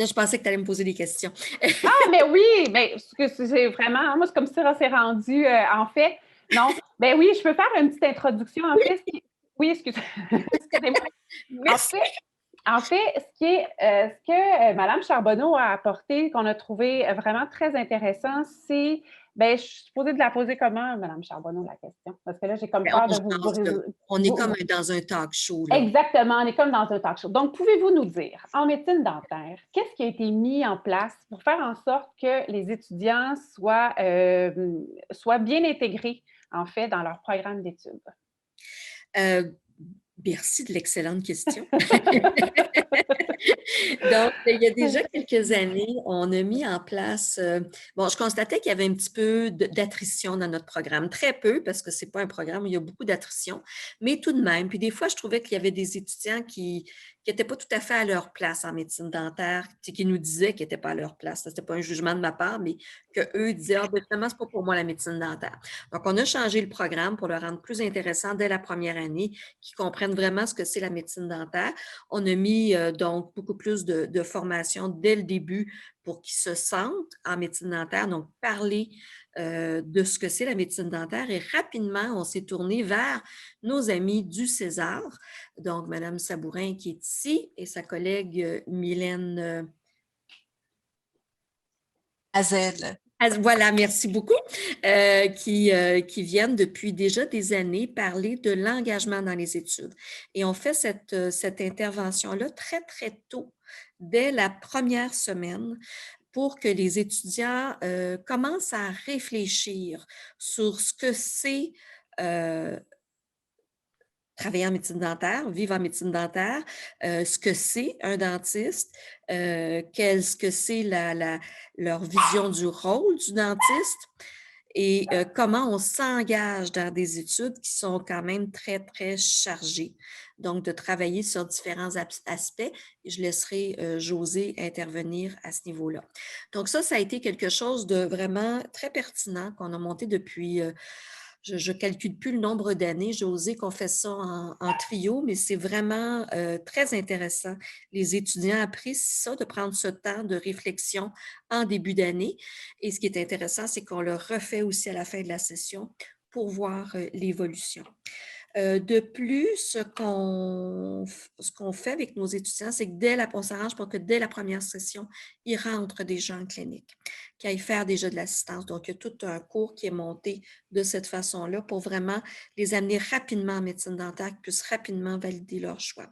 Je pensais que tu allais me poser des questions. Ah, mais oui, mais c'est vraiment, moi, c'est comme ça, c'est rendu, en fait, non, ben oui, je peux faire une petite introduction, en fait, oui, excusez-moi, en Merci. fait, ce que Mme Charbonneau a apporté, qu'on a trouvé vraiment très intéressant, c'est, ben, je suis supposée de la poser comment, Mme Charbonneau, la question? Parce que là, j'ai comme Mais peur on de vous jase, là. briser. On est comme dans un talk show, là. Exactement, on est comme dans un talk show. Donc, pouvez-vous nous dire, en médecine dentaire, qu'est-ce qui a été mis en place pour faire en sorte que les étudiants soient bien intégrés, en fait, dans leur programme d'études? Euh, Merci de l'excellente question. Donc, il y a déjà quelques années, on a mis en place, bon, je constatais qu'il y avait un petit peu d'attrition dans notre programme. Très peu, parce que ce n'est pas un programme où il y a beaucoup d'attrition, mais tout de même. Puis des fois, je trouvais qu'il y avait des étudiants qui n'étaient pas tout à fait à leur place en médecine dentaire, qui nous disaient qu'ils n'étaient pas à leur place. Ce n'était pas un jugement de ma part, mais qu'eux disaient, ah, ben, finalement, ce n'est pas pour moi la médecine dentaire. Donc, on a changé le programme pour le rendre plus intéressant dès la première année, qu'ils comprennent vraiment ce que c'est la médecine dentaire. On a mis donc beaucoup plus de formation dès le début pour qu'ils se sentent en médecine dentaire, donc parler de ce que c'est la médecine dentaire. Et rapidement, on s'est tourné vers nos amis du César, donc Mme Sabourin qui est ici et sa collègue Mylène Hazel. Voilà, merci beaucoup, qui viennent depuis déjà des années parler de l'engagement dans les études. Et on fait cette intervention-là très, très tôt, dès la première semaine, pour que les étudiants commencent à réfléchir sur ce que c'est travailler en médecine dentaire, vivre en médecine dentaire, ce que c'est un dentiste, ce que c'est leur vision du rôle du dentiste et comment on s'engage dans des études qui sont quand même très, très chargées. Donc, de travailler sur différents aspects. Je laisserai Josée intervenir à ce niveau-là. Donc, ça a été quelque chose de vraiment très pertinent qu'on a monté depuis je ne calcule plus le nombre d'années, Josée, qu'on fait ça en trio, mais c'est vraiment très intéressant. Les étudiants apprécient ça, de prendre ce temps de réflexion en début d'année. Et ce qui est intéressant, c'est qu'on le refait aussi à la fin de la session pour voir l'évolution. De plus, ce qu'on fait avec nos étudiants, c'est que on s'arrange pour que dès la première session, ils rentrent déjà en clinique, qu'ils aillent faire déjà de l'assistance. Donc, il y a tout un cours qui est monté de cette façon-là pour vraiment les amener rapidement en médecine dentaire, qu'ils puissent rapidement valider leur choix.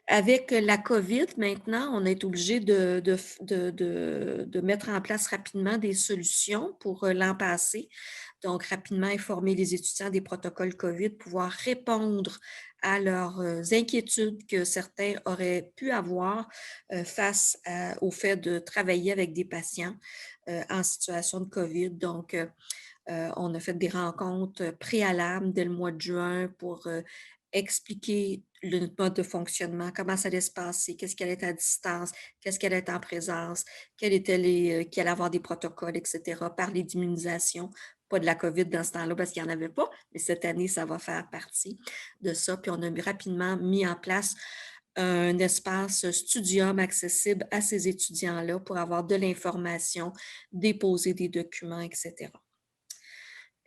Avec la COVID, maintenant, on est obligé de mettre en place rapidement des solutions pour l'an passé. Donc, rapidement informer les étudiants des protocoles COVID, pouvoir répondre à leurs inquiétudes que certains auraient pu avoir face au fait de travailler avec des patients en situation de COVID. Donc, on a fait des rencontres préalables dès le mois de juin pour expliquer le mode de fonctionnement, comment ça allait se passer, qu'est-ce qui allait être à distance, qu'est-ce qui allait être en présence, qui allait avoir des protocoles, etc. Parler d'immunisation, pas de la COVID dans ce temps-là parce qu'il n'y en avait pas, mais cette année, ça va faire partie de ça. Puis on a rapidement mis en place un espace studium accessible à ces étudiants-là pour avoir de l'information, déposer des documents, etc.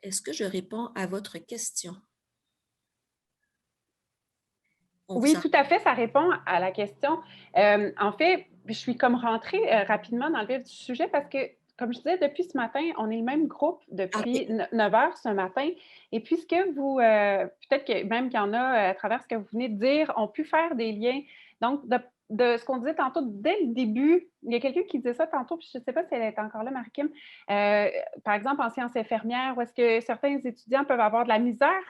Est-ce que je réponds à votre question? Oui, tout à fait, ça répond à la question. En fait, je suis comme rentrée rapidement dans le vif du sujet parce que, comme je disais, depuis ce matin, on est le même groupe depuis 9 heures ce matin. Et puisque vous, peut-être que même qu'il y en a à travers ce que vous venez de dire, ont pu faire des liens. Donc, de ce qu'on disait tantôt, dès le début, il y a quelqu'un qui disait ça tantôt, puis je ne sais pas si elle est encore là, Marie-Kim, par exemple en sciences infirmières, où est-ce que certains étudiants peuvent avoir de la misère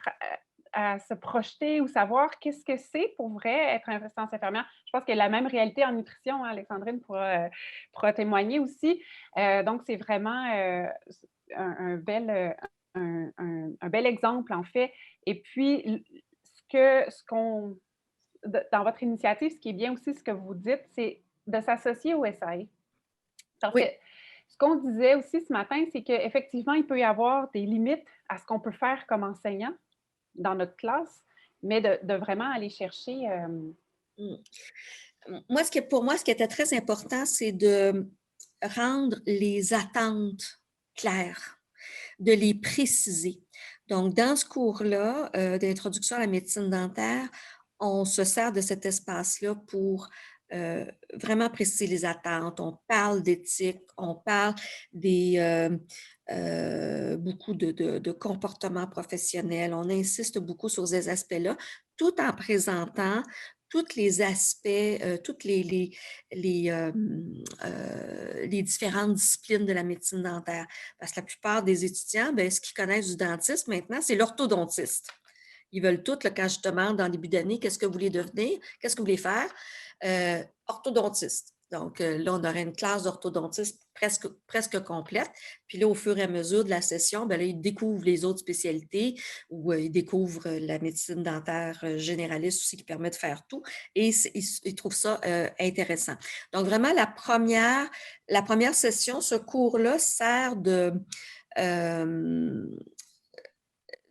à se projeter ou savoir qu'est-ce que c'est pour vrai être sciences infirmière. Je pense qu'il y a la même réalité en nutrition, hein, Alexandrine pourra témoigner aussi. Donc, c'est vraiment un bel exemple, en fait. Et puis, dans votre initiative, ce qui est bien aussi, ce que vous dites, c'est de s'associer au SAE. Parce que Oui. ce qu'on disait aussi ce matin, c'est qu'effectivement, il peut y avoir des limites à ce qu'on peut faire comme enseignant dans notre classe, mais de vraiment aller chercher. Moi, pour moi, ce qui était très important, c'est de rendre les attentes claires, de les préciser. Donc, dans ce cours-là d'introduction à la médecine dentaire, on se sert de cet espace-là pour vraiment préciser les attentes. On parle d'éthique, on parle beaucoup de comportements professionnels. On insiste beaucoup sur ces aspects-là, tout en présentant tous les aspects, toutes les différentes disciplines de la médecine dentaire. Parce que la plupart des étudiants, ce qu'ils connaissent du dentiste maintenant, c'est l'orthodontiste. Ils veulent tout, là, quand je demande en début d'année, qu'est-ce que vous voulez devenir, qu'est-ce que vous voulez faire? Orthodontiste. Donc, là, on aurait une classe d'orthodontiste presque complète. Puis là, au fur et à mesure de la session, là, ils découvrent les autres spécialités ou ils découvrent la médecine dentaire généraliste aussi qui permet de faire tout. Et ils trouvent ça intéressant. Donc, vraiment, la première session, ce cours-là sert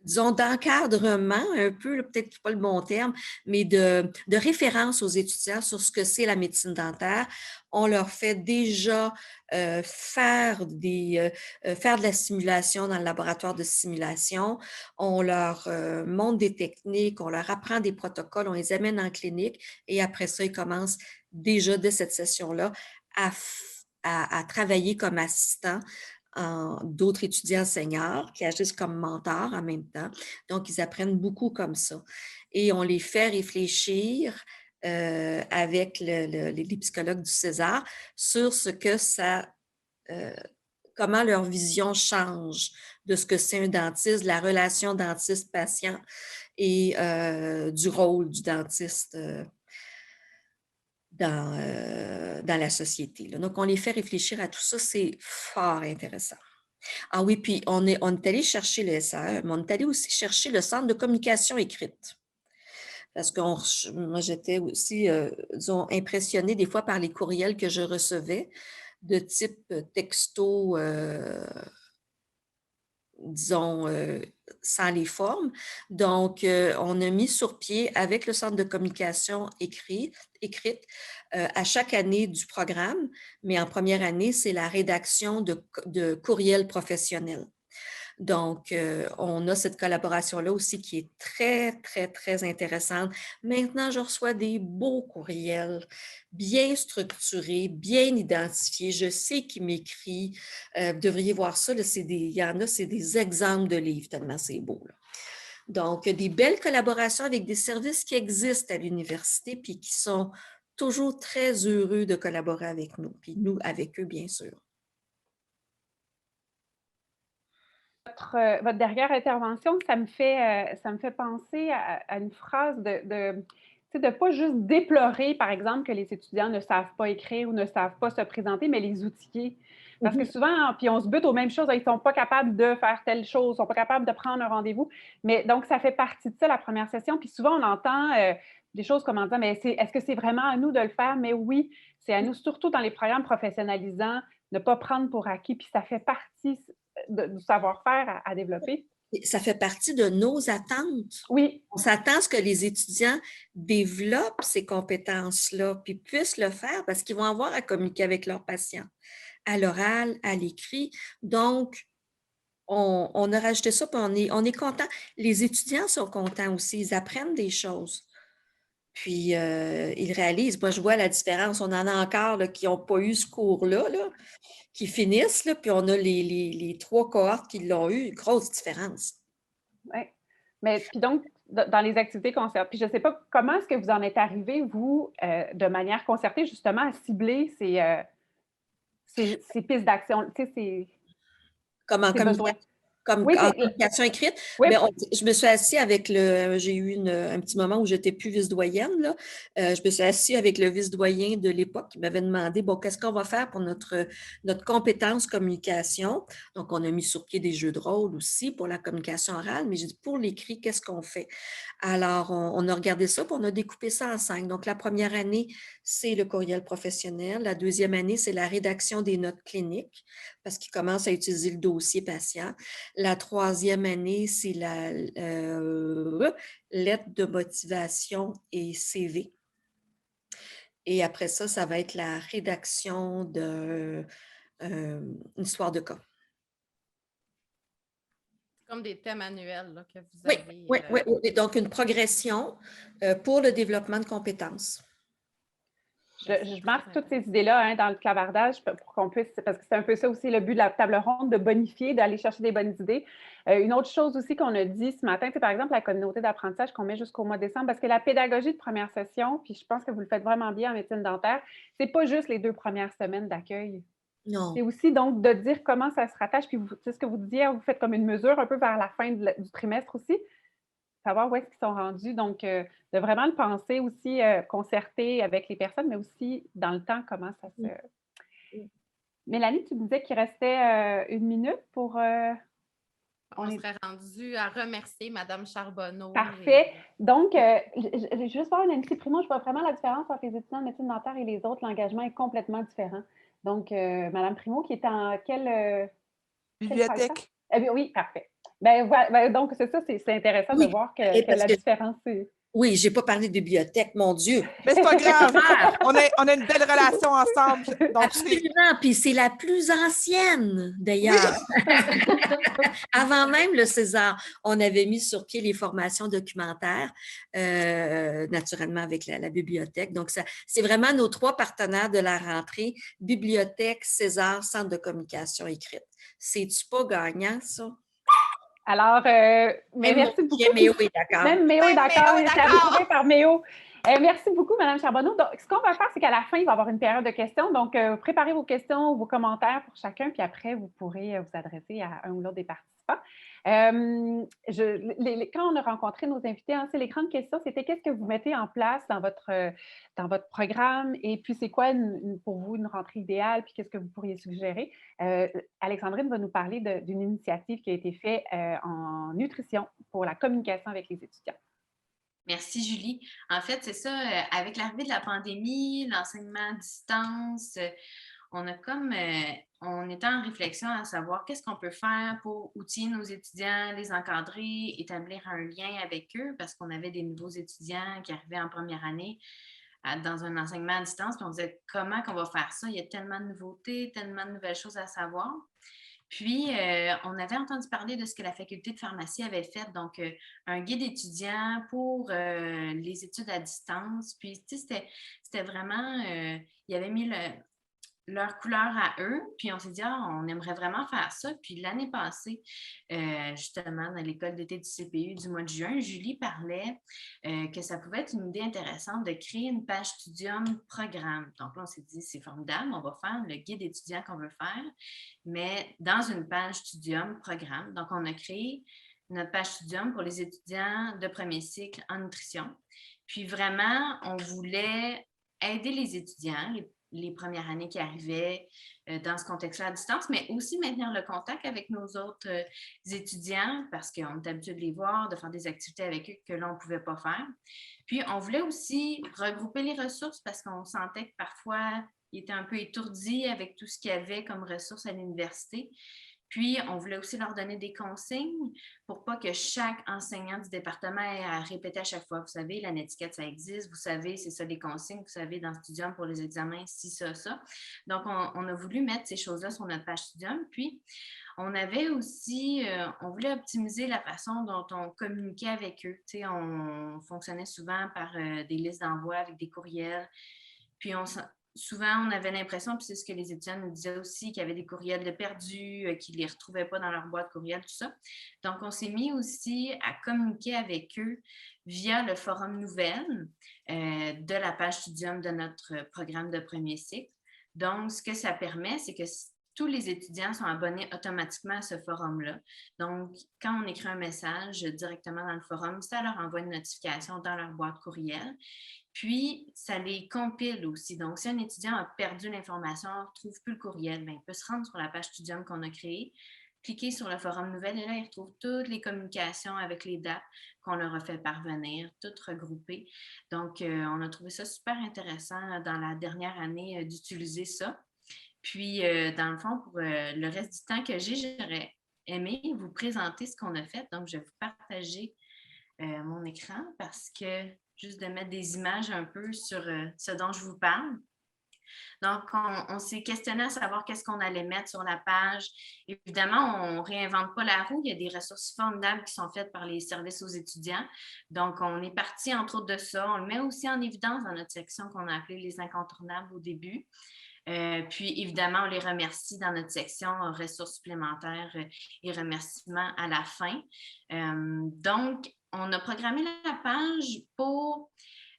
disons, d'encadrement un peu, peut-être pas le bon terme, mais de référence aux étudiants sur ce que c'est la médecine dentaire. On leur fait déjà faire de la simulation dans le laboratoire de simulation. On leur montre des techniques, on leur apprend des protocoles, on les amène en clinique et après ça, ils commencent déjà dès cette session-là à travailler comme assistants d'autres étudiants seniors qui agissent comme mentors en même temps. Donc, ils apprennent beaucoup comme ça. Et on les fait réfléchir avec les psychologues du César sur ce que comment leur vision change de ce que c'est un dentiste, la relation dentiste-patient et du rôle du dentiste dans la société. Là. Donc, on les fait réfléchir à tout ça, c'est fort intéressant. Ah oui, puis on est allé chercher le SAE, mais on est allé aussi chercher le centre de communication écrite. Parce que moi, j'étais aussi, disons, impressionnée des fois par les courriels que je recevais de type texto, disons, sans les formes. Donc, on a mis sur pied avec le centre de communication écrite à chaque année du programme, mais en première année, c'est la rédaction de courriels professionnels. Donc, on a cette collaboration-là aussi qui est très, très, très intéressante. Maintenant, je reçois des beaux courriels, bien structurés, bien identifiés. Je sais qui m'écrit. Vous devriez voir ça. Là, il y en a, c'est des exemples de livres, tellement c'est beau. Là. Donc, des belles collaborations avec des services qui existent à l'université puis qui sont toujours très heureux de collaborer avec nous, puis nous avec eux, bien sûr. Votre dernière intervention, ça me fait penser à une phrase de ne pas juste déplorer, par exemple, que les étudiants ne savent pas écrire ou ne savent pas se présenter, mais les outiller. Parce que souvent, puis on se bute aux mêmes choses, ils ne sont pas capables de faire telle chose, ils ne sont pas capables de prendre un rendez-vous. Mais donc, ça fait partie de ça, la première session. Puis souvent, on entend des choses comme en disant, mais est-ce que c'est vraiment à nous de le faire? Mais oui, c'est à nous, surtout dans les programmes professionnalisants, ne pas prendre pour acquis. Puis ça fait partie du savoir-faire à développer. Ça fait partie de nos attentes. Oui. On s'attend à ce que les étudiants développent ces compétences-là, puis puissent le faire parce qu'ils vont avoir à communiquer avec leurs patients, à l'oral, à l'écrit. Donc, on a rajouté ça, puis on est content. Les étudiants sont contents aussi, ils apprennent des choses. Puis, ils réalisent, moi, je vois la différence. On en a encore là, qui n'ont pas eu ce cours-là, là, qui finissent, là, puis on a les 3 cohortes qui l'ont eu, une grosse différence. Oui. Mais puis donc, dans les activités concertées, puis je ne sais pas comment est-ce que vous en êtes arrivé, vous, de manière concertée, justement, à cibler ces pistes d'action, tu sais, ces besoins. Comme Oui, en communication écrite, oui. Je me suis assise avec j'ai eu un petit moment où j'étais plus vice-doyenne, là. Je me suis assise avec le vice-doyen de l'époque qui m'avait demandé, bon, qu'est-ce qu'on va faire pour notre compétence communication? Donc, on a mis sur pied des jeux de rôle aussi pour la communication orale, mais j'ai dit, pour l'écrit, qu'est-ce qu'on fait? Alors, on a regardé ça, puis on a découpé ça en 5. Donc, la première année, c'est le courriel professionnel. La deuxième année, c'est la rédaction des notes cliniques, parce qu'ils commencent à utiliser le dossier patient. La troisième année, c'est la lettre de motivation et CV. Et après ça, ça va être la rédaction d'une histoire de cas. Comme des thèmes annuels là, que vous Oui, avez. oui, oui, oui. Donc, une progression pour le développement de compétences. Je marque toutes ces idées-là hein, dans le clavardage pour qu'on puisse, parce que c'est un peu ça aussi le but de la table ronde, de bonifier, d'aller chercher des bonnes idées. Une autre chose aussi qu'on a dit ce matin, c'est par exemple la communauté d'apprentissage qu'on met jusqu'au mois de décembre, parce que la pédagogie de première session, puis je pense que vous le faites vraiment bien en médecine dentaire, c'est pas juste les 2 premières semaines d'accueil. Non. C'est aussi donc de dire comment ça se rattache, puis c'est ce que vous disiez, vous faites comme une mesure un peu vers la fin du trimestre aussi, savoir où est-ce qu'ils sont rendus. Donc, de vraiment le penser aussi, concerté avec les personnes, mais aussi dans le temps, comment ça se... Mélanie, tu me disais qu'il restait 1 minute pour... On serait rendu à remercier Mme Charbonneau. Parfait. Donc, juste voir Nancy Primo, je vois vraiment la différence entre les étudiants de médecine dentaire et les autres. L'engagement est complètement différent. Donc, Mme Primo, qui est en quelle bibliothèque. Oui, parfait. Ben, donc, c'est ça, c'est intéressant de voir que la différence, c'est... Oui, je n'ai pas parlé de bibliothèque, mon Dieu. Mais c'est pas grave. on a une belle relation ensemble. Donc absolument, puis c'est la plus ancienne, d'ailleurs. Oui. Avant même le César, on avait mis sur pied les formations documentaires, naturellement avec la bibliothèque. Donc, c'est vraiment nos 3 partenaires de la rentrée, bibliothèque, César, centre de communication écrite. C'est-tu pas gagnant, ça? Alors, mais merci beaucoup. Méo est d'accord. Même Méo est d'accord. Il est approuvé par Méo. Merci beaucoup, Mme Charbonneau. Donc, ce qu'on va faire, c'est qu'à la fin, il va y avoir une période de questions. Donc, préparez vos questions, vos commentaires pour chacun, puis après, vous pourrez vous adresser à un ou l'autre des participants. Quand on a rencontré nos invités, hein, les grandes questions, c'était qu'est-ce que vous mettez en place dans votre programme et puis c'est quoi pour vous une rentrée idéale, puis qu'est-ce que vous pourriez suggérer? Alexandrine va nous parler d'une initiative qui a été faite en nutrition pour la communication avec les étudiants. Merci, Julie. En fait, c'est ça, avec l'arrivée de la pandémie, l'enseignement à distance, on était en réflexion à savoir qu'est-ce qu'on peut faire pour outiller nos étudiants, les encadrer, établir un lien avec eux, parce qu'on avait des nouveaux étudiants qui arrivaient en première année dans un enseignement à distance, puis on disait comment qu'on va faire ça? Il y a tellement de nouveautés, tellement de nouvelles choses à savoir. Puis, on avait entendu parler de ce que la faculté de pharmacie avait fait, donc un guide étudiant pour les études à distance. Puis, tu sais, c'était vraiment, ils avaient mis leur couleur à eux, puis on s'est dit, on aimerait vraiment faire ça. Puis l'année passée, justement, dans l'école d'été du CPU du mois de juin, Julie parlait que ça pouvait être une idée intéressante de créer une page Studium programme. Donc là, on s'est dit, c'est formidable, on va faire le guide étudiant qu'on veut faire, mais dans une page Studium programme. Donc, on a créé notre page Studium pour les étudiants de premier cycle en nutrition. Puis vraiment, on voulait aider les étudiants, les premières années qui arrivaient dans ce contexte-là à distance, mais aussi maintenir le contact avec nos autres étudiants parce qu'on est habitué de les voir, de faire des activités avec eux que l'on ne pouvait pas faire. Puis, on voulait aussi regrouper les ressources parce qu'on sentait que parfois, ils étaient un peu étourdis avec tout ce qu'il y avait comme ressources à l'université. Puis, on voulait aussi leur donner des consignes pour pas que chaque enseignant du département ait à répéter à chaque fois. Vous savez, la netiquette, ça existe. Vous savez, c'est ça les consignes. Vous savez, dans Studium, pour les examens, ci, ça, ça. Donc, on a voulu mettre ces choses-là sur notre page Studium. Puis, on avait aussi, on voulait optimiser la façon dont on communiquait avec eux. Tu sais, on fonctionnait souvent par des listes d'envoi avec des courriels. Puis, souvent, on avait l'impression, puis c'est ce que les étudiants nous disaient aussi, qu'il y avait des courriels de perdus, qu'ils ne les retrouvaient pas dans leur boîte courriel, tout ça. Donc, on s'est mis aussi à communiquer avec eux via le forum Nouvelles de la page Studium de notre programme de premier cycle. Donc, ce que ça permet, c'est que tous les étudiants sont abonnés automatiquement à ce forum-là. Donc, quand on écrit un message directement dans le forum, ça leur envoie une notification dans leur boîte courriel. Puis, ça les compile aussi. Donc, si un étudiant a perdu l'information, ne retrouve plus le courriel, bien, il peut se rendre sur la page Studium qu'on a créée, cliquer sur le forum Nouvelles et là, il retrouve toutes les communications avec les dates qu'on leur a fait parvenir, toutes regroupées. Donc, on a trouvé ça super intéressant dans la dernière année d'utiliser ça. Puis, dans le fond, pour le reste du temps que j'aurais aimé vous présenter ce qu'on a fait. Donc, je vais vous partager mon écran parce que juste de mettre des images un peu sur ce dont je vous parle. Donc, on s'est questionné à savoir qu'est-ce qu'on allait mettre sur la page. Évidemment, on ne réinvente pas la roue. Il y a des ressources formidables qui sont faites par les services aux étudiants. Donc, on est parti, entre autres, de ça. On le met aussi en évidence dans notre section qu'on a appelée les incontournables au début. Puis, évidemment, on les remercie dans notre section ressources supplémentaires et remerciements à la fin. Donc, on a programmé la page pour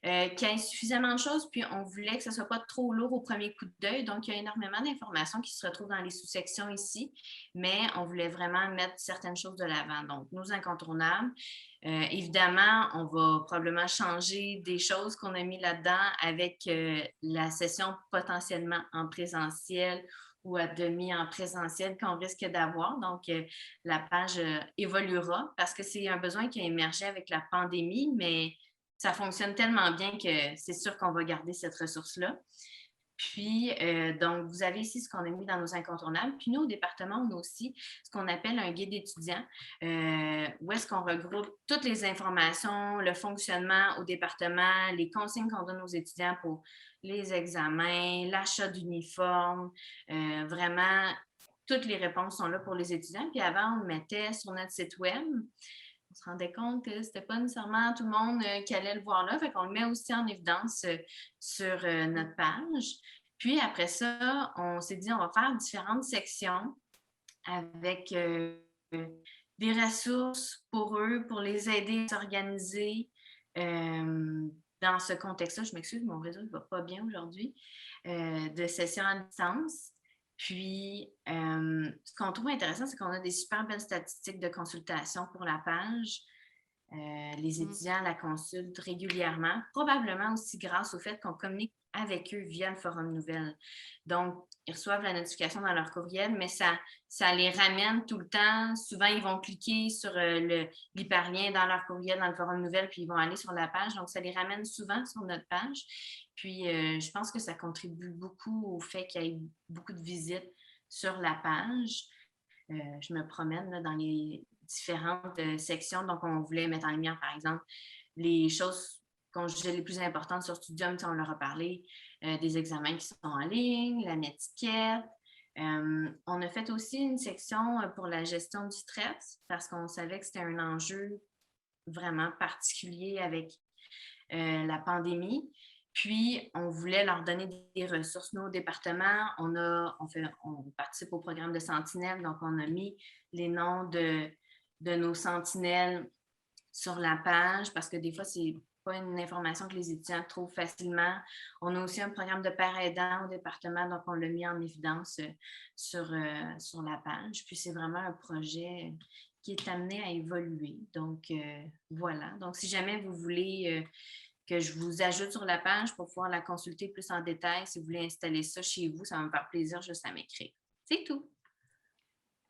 qu'il y ait suffisamment de choses, puis on voulait que ce ne soit pas trop lourd au premier coup d'œil. Donc, il y a énormément d'informations qui se retrouvent dans les sous-sections ici, mais on voulait vraiment mettre certaines choses de l'avant. Donc, nos incontournables. Évidemment, on va probablement changer des choses qu'on a mis là-dedans avec la session potentiellement en présentiel ou à demi en présentiel qu'on risque d'avoir. Donc, la page évoluera parce que c'est un besoin qui a émergé avec la pandémie, mais ça fonctionne tellement bien que c'est sûr qu'on va garder cette ressource-là. Puis, donc, vous avez ici ce qu'on a mis dans nos incontournables. Puis nous, au département, on a aussi ce qu'on appelle un guide étudiant, où est-ce qu'on regroupe toutes les informations, le fonctionnement au département, les consignes qu'on donne aux étudiants pour les examens, l'achat d'uniformes, vraiment, toutes les réponses sont là pour les étudiants. Puis avant, on le mettait sur notre site web. On se rendait compte que c'était pas nécessairement tout le monde qui allait le voir là. Fait qu'on le met aussi en évidence sur notre page. Puis après ça, on s'est dit on va faire différentes sections avec des ressources pour eux, pour les aider à s'organiser dans ce contexte-là. Je m'excuse, mon réseau ne va pas bien aujourd'hui, de sessions à distance. Puis, ce qu'on trouve intéressant, c'est qu'on a des super belles statistiques de consultation pour la page. Les étudiants la consultent régulièrement, probablement aussi grâce au fait qu'on communique avec eux via le forum nouvelles. Donc, ils reçoivent la notification dans leur courriel, mais ça les ramène tout le temps. Souvent, ils vont cliquer sur l'hyperlien dans leur courriel, dans le forum nouvelles, puis ils vont aller sur la page. Donc, ça les ramène souvent sur notre page. Puis, je pense que ça contribue beaucoup au fait qu'il y ait beaucoup de visites sur la page. Je me promène là, dans les différentes sections. Donc, on voulait mettre en lumière, par exemple, les choses qu'on jugeait les plus importantes sur Studium. On leur a parlé des examens qui sont en ligne, la netiquette. On a fait aussi une section pour la gestion du stress parce qu'on savait que c'était un enjeu vraiment particulier avec la pandémie. Puis, on voulait leur donner des ressources. Nous, au département, on participe au programme de sentinelles. Donc, on a mis les noms de nos sentinelles sur la page parce que des fois, c'est pas une information que les étudiants trouvent facilement. On a aussi un programme de pairs aidants au département, donc on l'a mis en évidence sur la page. Puis, c'est vraiment un projet qui est amené à évoluer. Donc, voilà. Donc, si jamais vous voulez que je vous ajoute sur la page pour pouvoir la consulter plus en détail, si vous voulez installer ça chez vous, ça va me faire plaisir juste à m'écrire. C'est tout.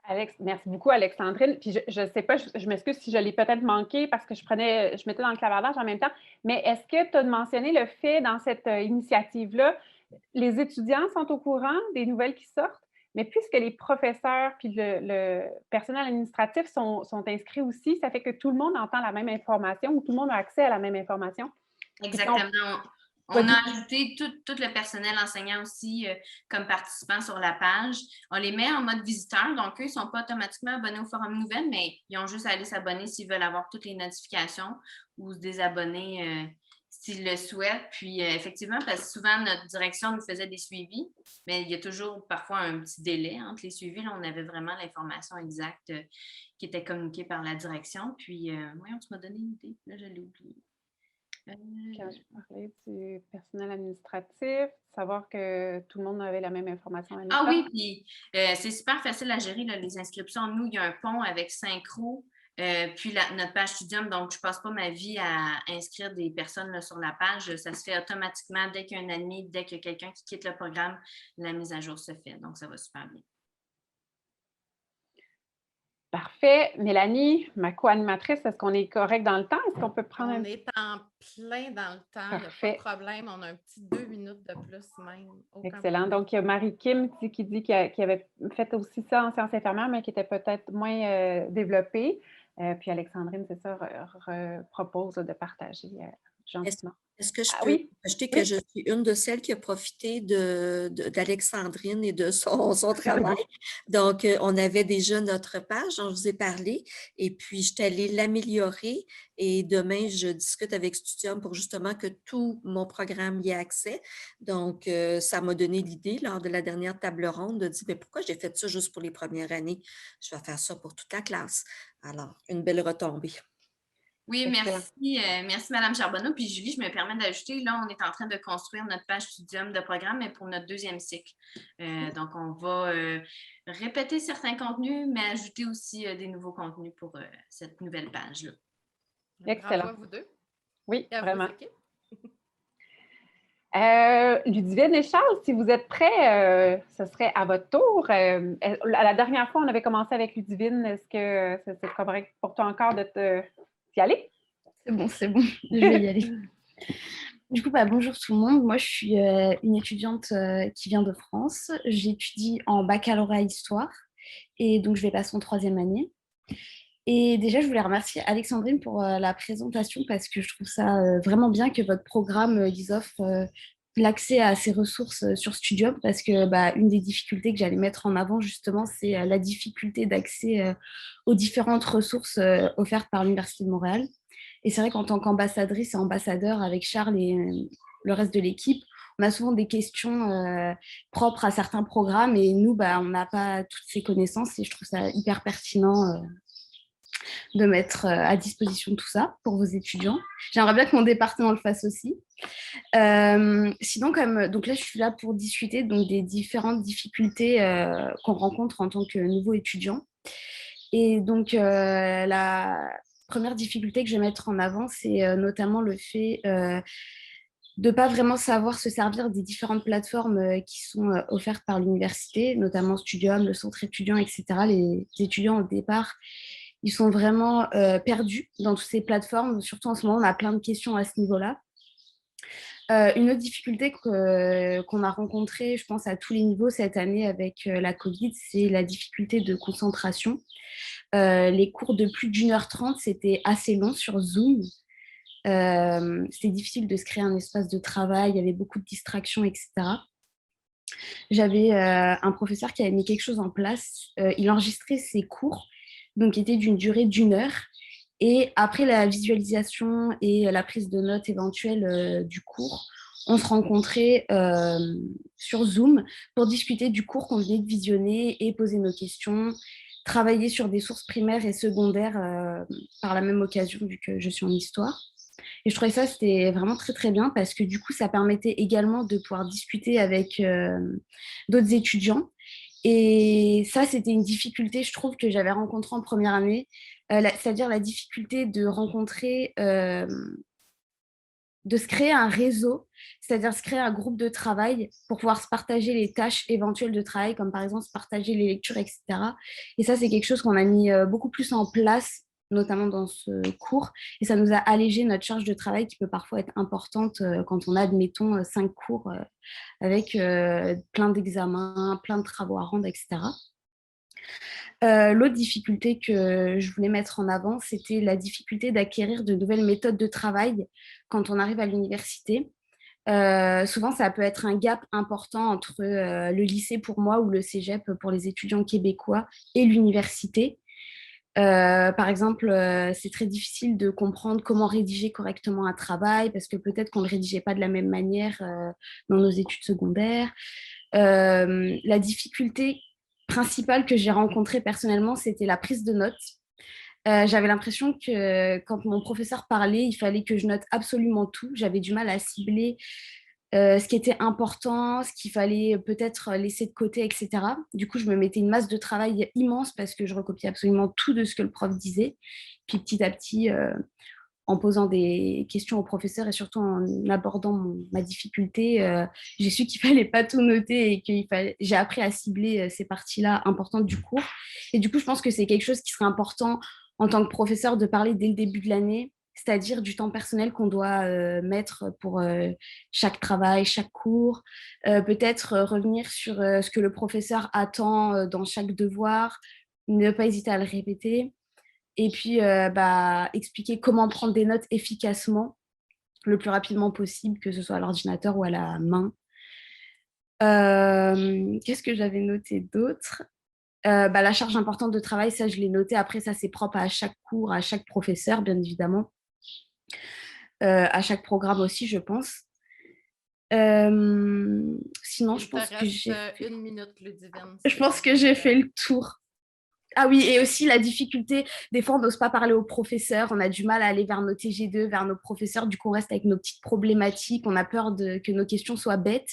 Alex, merci beaucoup, Alexandrine. Puis je ne sais pas, je m'excuse si je l'ai peut-être manqué parce que je mettais dans le clavardage en même temps, mais est-ce que tu as mentionné le fait dans cette initiative-là, les étudiants sont au courant des nouvelles qui sortent, mais puisque les professeurs puis le personnel administratif sont inscrits aussi, ça fait que tout le monde entend la même information ou tout le monde a accès à la même information. Exactement. On a ajouté tout le personnel enseignant aussi comme participants sur la page. On les met en mode visiteur, donc eux, ils ne sont pas automatiquement abonnés au Forum Nouvelles, mais ils ont juste à aller s'abonner s'ils veulent avoir toutes les notifications ou se désabonner s'ils le souhaitent. Puis effectivement, parce que souvent, notre direction nous faisait des suivis, mais il y a toujours parfois un petit délai entre les suivis. Là, on avait vraiment l'information exacte qui était communiquée par la direction. Puis, on se m'a donné une idée. Là, je l'ai oublié. Quand je parlais du personnel administratif, savoir que tout le monde avait la même information. Ah oui, puis c'est super facile à gérer là, les inscriptions. Nous, il y a un pont avec Synchro, puis notre page Studium, donc je ne passe pas ma vie à inscrire des personnes là, sur la page. Ça se fait automatiquement dès qu'il y a un admis, dès qu'il y a quelqu'un qui quitte le programme, la mise à jour se fait. Donc, ça va super bien. Parfait. Mélanie, ma co-animatrice, est-ce qu'on est correct dans le temps? Est-ce qu'on peut prendre On est en plein dans le temps. Il n'y a pas de problème. On a un petit 2 minutes de plus même. Excellent. Donc, il y a Marie-Kim qui dit qu'il avait fait aussi ça en sciences infirmières, mais qui était peut-être moins développée. Puis Alexandrine, c'est ça, propose de partager gentiment. Est-ce que je Ah peux oui? ajouter que Oui. je suis une de celles qui a profité d'Alexandrine et de son travail. Donc, on avait déjà notre page dont je vous ai parlé et puis je suis allée l'améliorer et demain, je discute avec Studium pour justement que tout mon programme y ait accès. Donc, ça m'a donné l'idée lors de la dernière table ronde de dire, mais pourquoi j'ai fait ça juste pour les premières années? Je vais faire ça pour toute la classe. Alors, une belle retombée. Oui, Excellent. merci Madame Charbonneau. Puis Julie, je me permets d'ajouter, là, on est en train de construire notre page Studium de programme, mais pour notre deuxième cycle. Donc, on va répéter certains contenus, mais ajouter aussi des nouveaux contenus pour cette nouvelle page-là. Excellent. Bravo à vous deux. Oui, Et à vraiment. vos équipes. Ludivine et Charles, si vous êtes prêts, ce serait à votre tour. La dernière fois, on avait commencé avec Ludivine. Est-ce que c'est correct pour toi encore d'y aller? C'est bon, je vais y aller. Du coup, bonjour tout le monde. Moi, je suis une étudiante qui vient de France. J'étudie en baccalauréat histoire et donc je vais passer en 3e année. Et déjà, je voulais remercier Alexandrine pour la présentation parce que je trouve ça vraiment bien que votre programme ils offre l'accès à ces ressources sur Studium parce que une des difficultés que j'allais mettre en avant justement, c'est la difficulté d'accès aux différentes ressources offertes par l'Université de Montréal. Et c'est vrai qu'en tant qu'ambassadrice et ambassadeur avec Charles et le reste de l'équipe, on a souvent des questions propres à certains programmes et nous, on n'a pas toutes ces connaissances et je trouve ça hyper pertinent de mettre à disposition tout ça pour vos étudiants. J'aimerais bien que mon département le fasse aussi. Sinon, donc là, je suis là pour discuter donc, des différentes difficultés qu'on rencontre en tant que nouveau étudiant. Et donc, la première difficulté que je vais mettre en avant, c'est notamment le fait de ne pas vraiment savoir se servir des différentes plateformes qui sont offertes par l'université, notamment Studium, le centre étudiant, etc. Les étudiants, au départ, ils sont vraiment perdus dans toutes ces plateformes. Surtout en ce moment, on a plein de questions à ce niveau-là. Une autre difficulté qu'on a rencontrée, je pense, à tous les niveaux cette année avec la Covid, c'est la difficulté de concentration. Les cours de plus d'1h30, c'était assez long sur Zoom. C'était difficile de se créer un espace de travail, il y avait beaucoup de distractions, etc. J'avais un professeur qui avait mis quelque chose en place. Il enregistrait ses cours, donc qui étaient d'une durée d'1 heure. Et après la visualisation et la prise de notes éventuelle du cours, on se rencontrait sur Zoom pour discuter du cours qu'on venait de visionner et poser nos questions, travailler sur des sources primaires et secondaires par la même occasion, vu que je suis en histoire. Et je trouvais ça, c'était vraiment très, très bien parce que du coup, ça permettait également de pouvoir discuter avec d'autres étudiants. Et ça, c'était une difficulté, je trouve, que j'avais rencontrée en première année, c'est-à-dire la difficulté de rencontrer, de se créer un réseau, c'est-à-dire se créer un groupe de travail pour pouvoir se partager les tâches éventuelles de travail, comme par exemple se partager les lectures, etc. Et ça, c'est quelque chose qu'on a mis beaucoup plus en place, notamment dans ce cours, et ça nous a allégé notre charge de travail qui peut parfois être importante quand on a, admettons, 5 cours avec plein d'examens, plein de travaux à rendre, etc. L'autre difficulté que je voulais mettre en avant, c'était la difficulté d'acquérir de nouvelles méthodes de travail quand on arrive à l'université. Souvent, ça peut être un gap important entre le lycée pour moi ou le cégep pour les étudiants québécois et l'université. Par exemple, c'est très difficile de comprendre comment rédiger correctement un travail parce que peut-être qu'on ne le rédigeait pas de la même manière dans nos études secondaires. La difficulté principale que j'ai rencontrée personnellement, c'était la prise de notes. J'avais l'impression que quand mon professeur parlait, il fallait que je note absolument tout. J'avais du mal à cibler ce qui était important, ce qu'il fallait peut-être laisser de côté, etc. Du coup, je me mettais une masse de travail immense parce que je recopiais absolument tout de ce que le prof disait. Puis petit à petit, en posant des questions au professeur et surtout en abordant ma difficulté, j'ai su qu'il ne fallait pas tout noter et j'ai appris à cibler ces parties-là importantes du cours. Et du coup, je pense que c'est quelque chose qui serait important en tant que professeur de parler dès le début de l'année, c'est-à-dire du temps personnel qu'on doit mettre pour chaque travail, chaque cours, peut-être revenir sur ce que le professeur attend dans chaque devoir, ne pas hésiter à le répéter, et puis expliquer comment prendre des notes efficacement le plus rapidement possible, que ce soit à l'ordinateur ou à la main. Qu'est-ce que j'avais noté d'autre? La charge importante de travail, ça, je l'ai noté. Après, ça, c'est propre à chaque cours, à chaque professeur, bien évidemment. À chaque programme aussi, je pense. Sinon, je pense que j'ai fait... une minute, Ludivine. Je pense que j'ai fait le tour. Ah oui, et aussi la difficulté, des fois on n'ose pas parler aux professeurs, on a du mal à aller vers nos TG2, vers nos professeurs, du coup on reste avec nos petites problématiques, on a peur que nos questions soient bêtes.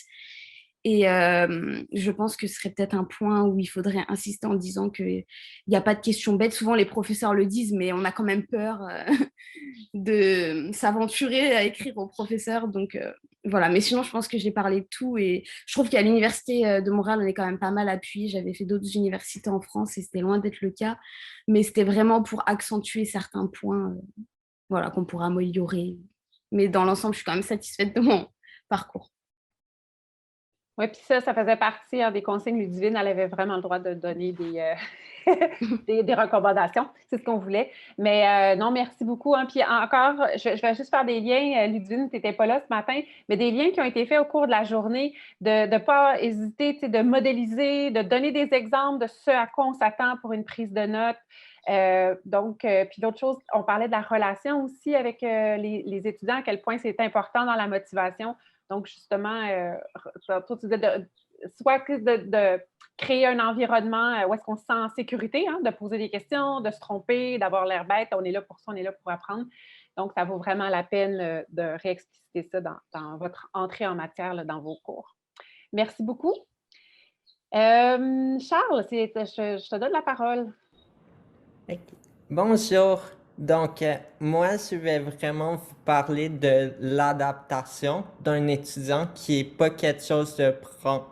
Et je pense que ce serait peut-être un point où il faudrait insister en disant qu'il n'y a pas de questions bêtes. Souvent les professeurs le disent, mais on a quand même peur de s'aventurer à écrire aux professeurs. Donc voilà, mais sinon je pense que j'ai parlé de tout et je trouve qu'à l'université de Montréal, on est quand même pas mal appuyé. J'avais fait d'autres universités en France et c'était loin d'être le cas, mais c'était vraiment pour accentuer certains points voilà, qu'on pourrait améliorer. Mais dans l'ensemble, je suis quand même satisfaite de mon parcours. Oui, puis ça faisait partie des consignes. Ludivine, elle avait vraiment le droit de donner des recommandations. C'est ce qu'on voulait. Mais non, merci beaucoup. Hein. Puis encore, je vais juste faire des liens. Ludivine, tu n'étais pas là ce matin, mais des liens qui ont été faits au cours de la journée, de ne pas hésiter, de modéliser, de donner des exemples de ce à quoi on s'attend pour une prise de notes. Puis d'autres choses, on parlait de la relation aussi avec les étudiants, à quel point c'est important dans la motivation. Donc, justement, toi, tu disais soit de créer un environnement où est-ce qu'on se sent en sécurité, hein, de poser des questions, de se tromper, d'avoir l'air bête. On est là pour ça, on est là pour apprendre. Donc, ça vaut vraiment la peine de réexpliciter ça dans votre entrée en matière, là, dans vos cours. Merci beaucoup. Charles, je te donne la parole. Bonjour. Donc, moi, je vais vraiment vous parler de l'adaptation d'un étudiant qui n'est pas quelque chose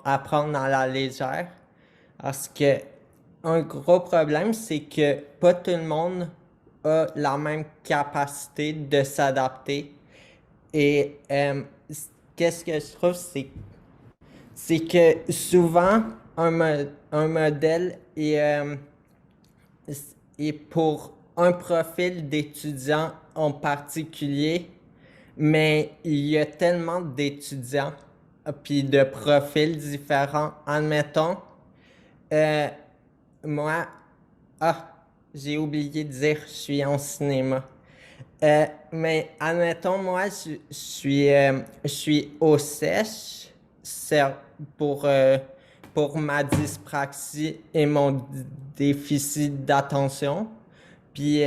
à prendre à la légère. Parce que un gros problème, c'est que pas tout le monde a la même capacité de s'adapter. Et qu'est-ce que je trouve, c'est que souvent, un modèle est pour un profil d'étudiant en particulier, mais il y a tellement d'étudiants puis de profils différents. Admettons, moi, j'ai oublié de dire, je suis en cinéma. Mais admettons, moi, je suis au sèche pour ma dyspraxie et mon déficit d'attention. Puis,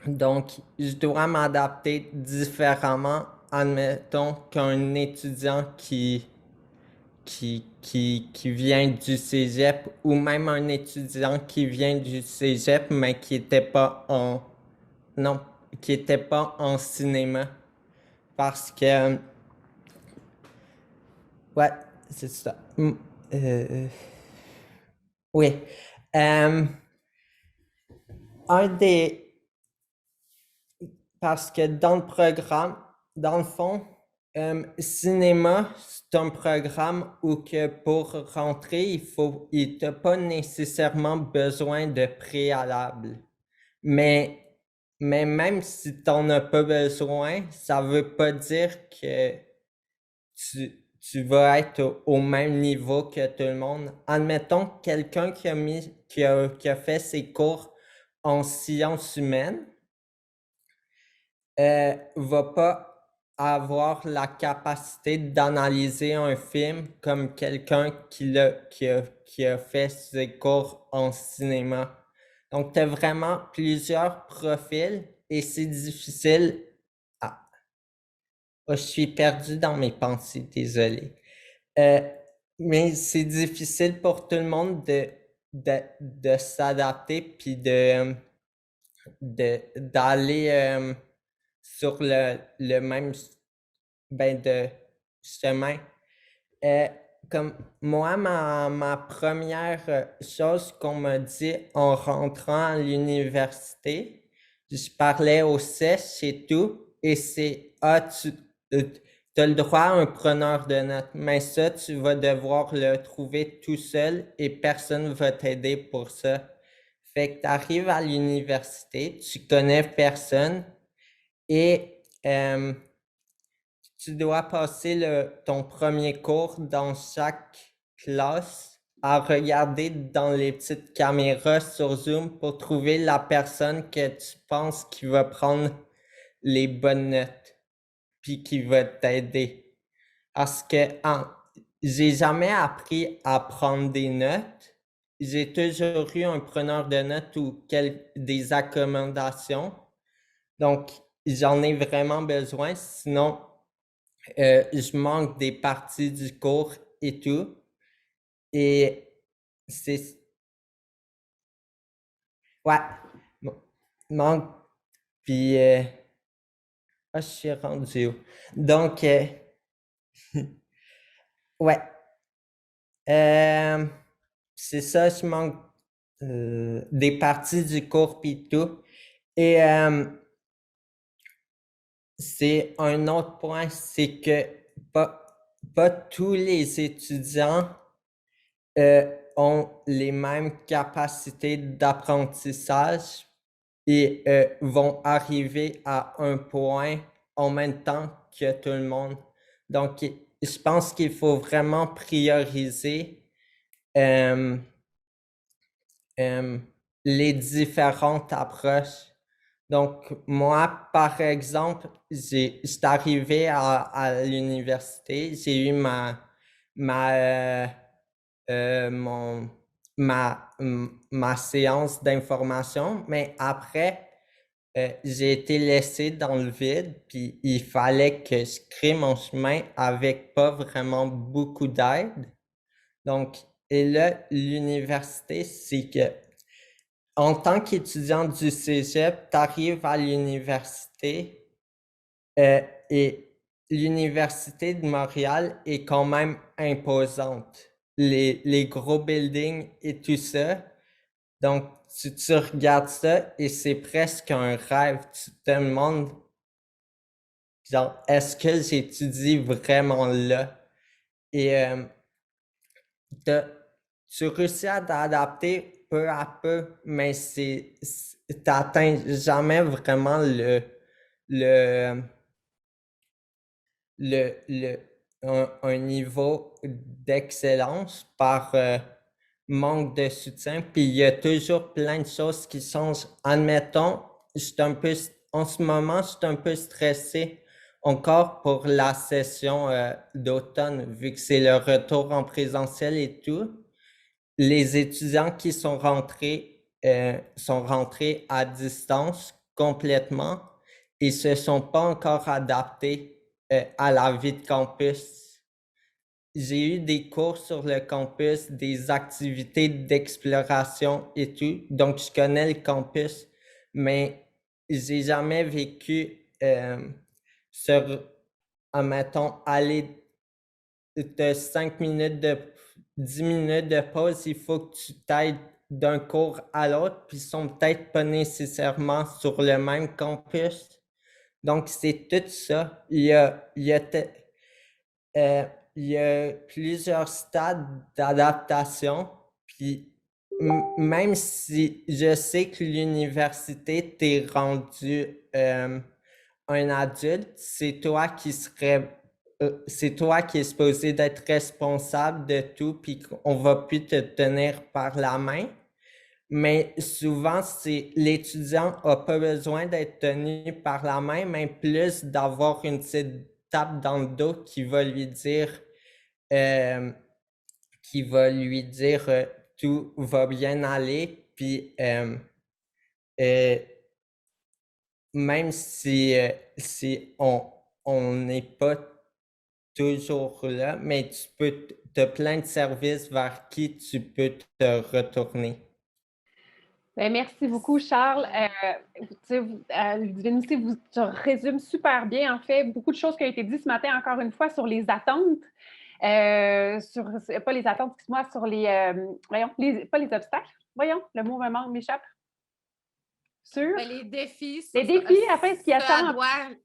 donc, je dois m'adapter différemment, admettons, qu'un étudiant qui vient du cégep ou même un étudiant qui vient du cégep, mais qui n'était pas en cinéma. Parce que, ouais, c'est ça. Oui. Parce que dans le programme, dans le fond, cinéma, c'est un programme où que pour rentrer, il t'a pas nécessairement besoin de préalable. Mais même si tu n'en as pas besoin, ça veut pas dire que tu vas être au même niveau que tout le monde. Admettons, quelqu'un qui a fait ses cours en sciences humaines va pas avoir la capacité d'analyser un film comme quelqu'un qui a fait ses cours en cinéma. Donc, tu as vraiment plusieurs profils et c'est difficile. Je suis perdu dans mes pensées, désolé. Mais c'est difficile pour tout le monde de s'adapter puis d'aller sur le même de chemin. Comme moi, ma première chose qu'on m'a dit en rentrant à l'université, je parlais au sèche et tout, et c'est tu as le droit à un preneur de notes, mais ça, tu vas devoir le trouver tout seul et personne ne va t'aider pour ça. Fait que tu arrives à l'université, tu connais personne et tu dois passer ton premier cours dans chaque classe à regarder dans les petites caméras sur Zoom pour trouver la personne que tu penses qui va prendre les bonnes notes puis qui va t'aider. Parce que j'ai jamais appris à prendre des notes. J'ai toujours eu un preneur de notes ou des accommodations. Donc, j'en ai vraiment besoin. Sinon, je manque des parties du cours et tout. Et c'est... Ouais, manque. Puis, je suis rendu où? Donc, ouais. C'est ça, je manque des parties du cours puis tout. Et c'est un autre point, c'est que pas tous les étudiants ont les mêmes capacités d'apprentissage et vont arriver à un point en même temps que tout le monde. Donc, je pense qu'il faut vraiment prioriser les différentes approches. Donc, moi, par exemple, j'étais arrivé à l'université, j'ai eu ma séance d'information, mais après, j'ai été laissé dans le vide, puis il fallait que je crée mon chemin avec pas vraiment beaucoup d'aide. Donc, et là, l'université, c'est que en tant qu'étudiant du cégep, tu arrives à l'université et l'Université de Montréal est quand même imposante. Les gros buildings et tout ça. Donc, tu regardes ça et c'est presque un rêve. Tu te demandes, genre, est-ce que j'étudie vraiment là? Et tu réussis à t'adapter peu à peu, mais tu n'atteins jamais vraiment un niveau d'excellence par manque de soutien. Puis il y a toujours plein de choses qui changent. Admettons, en ce moment, je suis un peu stressé encore pour la session d'automne, vu que c'est le retour en présentiel et tout. Les étudiants qui sont rentrés à distance complètement et se sont pas encore adaptés à la vie de campus. J'ai eu des cours sur le campus, des activités d'exploration et tout, donc je connais le campus, mais j'ai jamais vécu admettons, aller de 5 minutes 10 minutes de pause, il faut que tu t'ailles d'un cours à l'autre, puis ils sont peut-être pas nécessairement sur le même campus. Donc, c'est tout ça. Il y a plusieurs stades d'adaptation, puis même si je sais que l'université t'est rendu un adulte, c'est toi qui es supposé d'être responsable de tout, puis qu'on va plus te tenir par la main. Mais souvent, l'étudiant n'a pas besoin d'être tenu par la main, mais plus d'avoir une petite tape dans le dos qui va lui dire tout va bien aller, puis même si on n'est pas toujours là, mais tu as plein de services vers qui tu peux te retourner. Bien, merci beaucoup, Charles. Tu résumes super bien, en fait, beaucoup de choses qui ont été dites ce matin, encore une fois, sur les attentes. Pas les attentes, excuse-moi, sur pas les obstacles. Voyons, le mot m'échappe. sur les défis. Les défis, après, ce qui attend.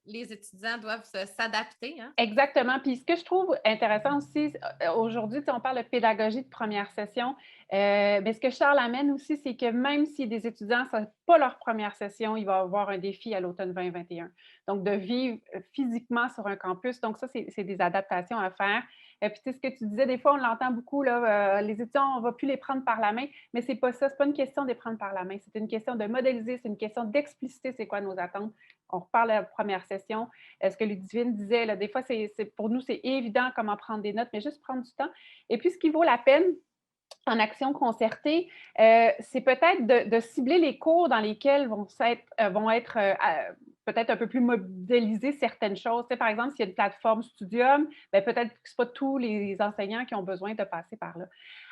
Les étudiants doivent s'adapter. Hein? Exactement. Puis ce que je trouve intéressant aussi, aujourd'hui, on parle de pédagogie de première session, mais ce que Charles amène aussi, c'est que même si des étudiants, ce n'est pas leur première session, il va y avoir un défi à l'automne 2021. Donc, de vivre physiquement sur un campus. Donc, ça, c'est des adaptations à faire. Puis, tu sais, ce que tu disais, des fois, on l'entend beaucoup, là, les étudiants, on ne va plus les prendre par la main, mais ce n'est pas ça. Ce n'est pas une question de les prendre par la main. C'est une question de modéliser, c'est une question d'expliciter c'est quoi nos attentes. On reparle à la première session. Ce que Ludivine disait, là, des fois, pour nous, c'est évident comment prendre des notes, mais juste prendre du temps. Et puis, ce qui vaut la peine en action concertée, c'est peut-être de cibler les cours dans lesquels vont être peut-être un peu plus modéliser certaines choses. Tu sais, par exemple, s'il y a une plateforme Studium, peut-être que ce n'est pas tous les enseignants qui ont besoin de passer par là.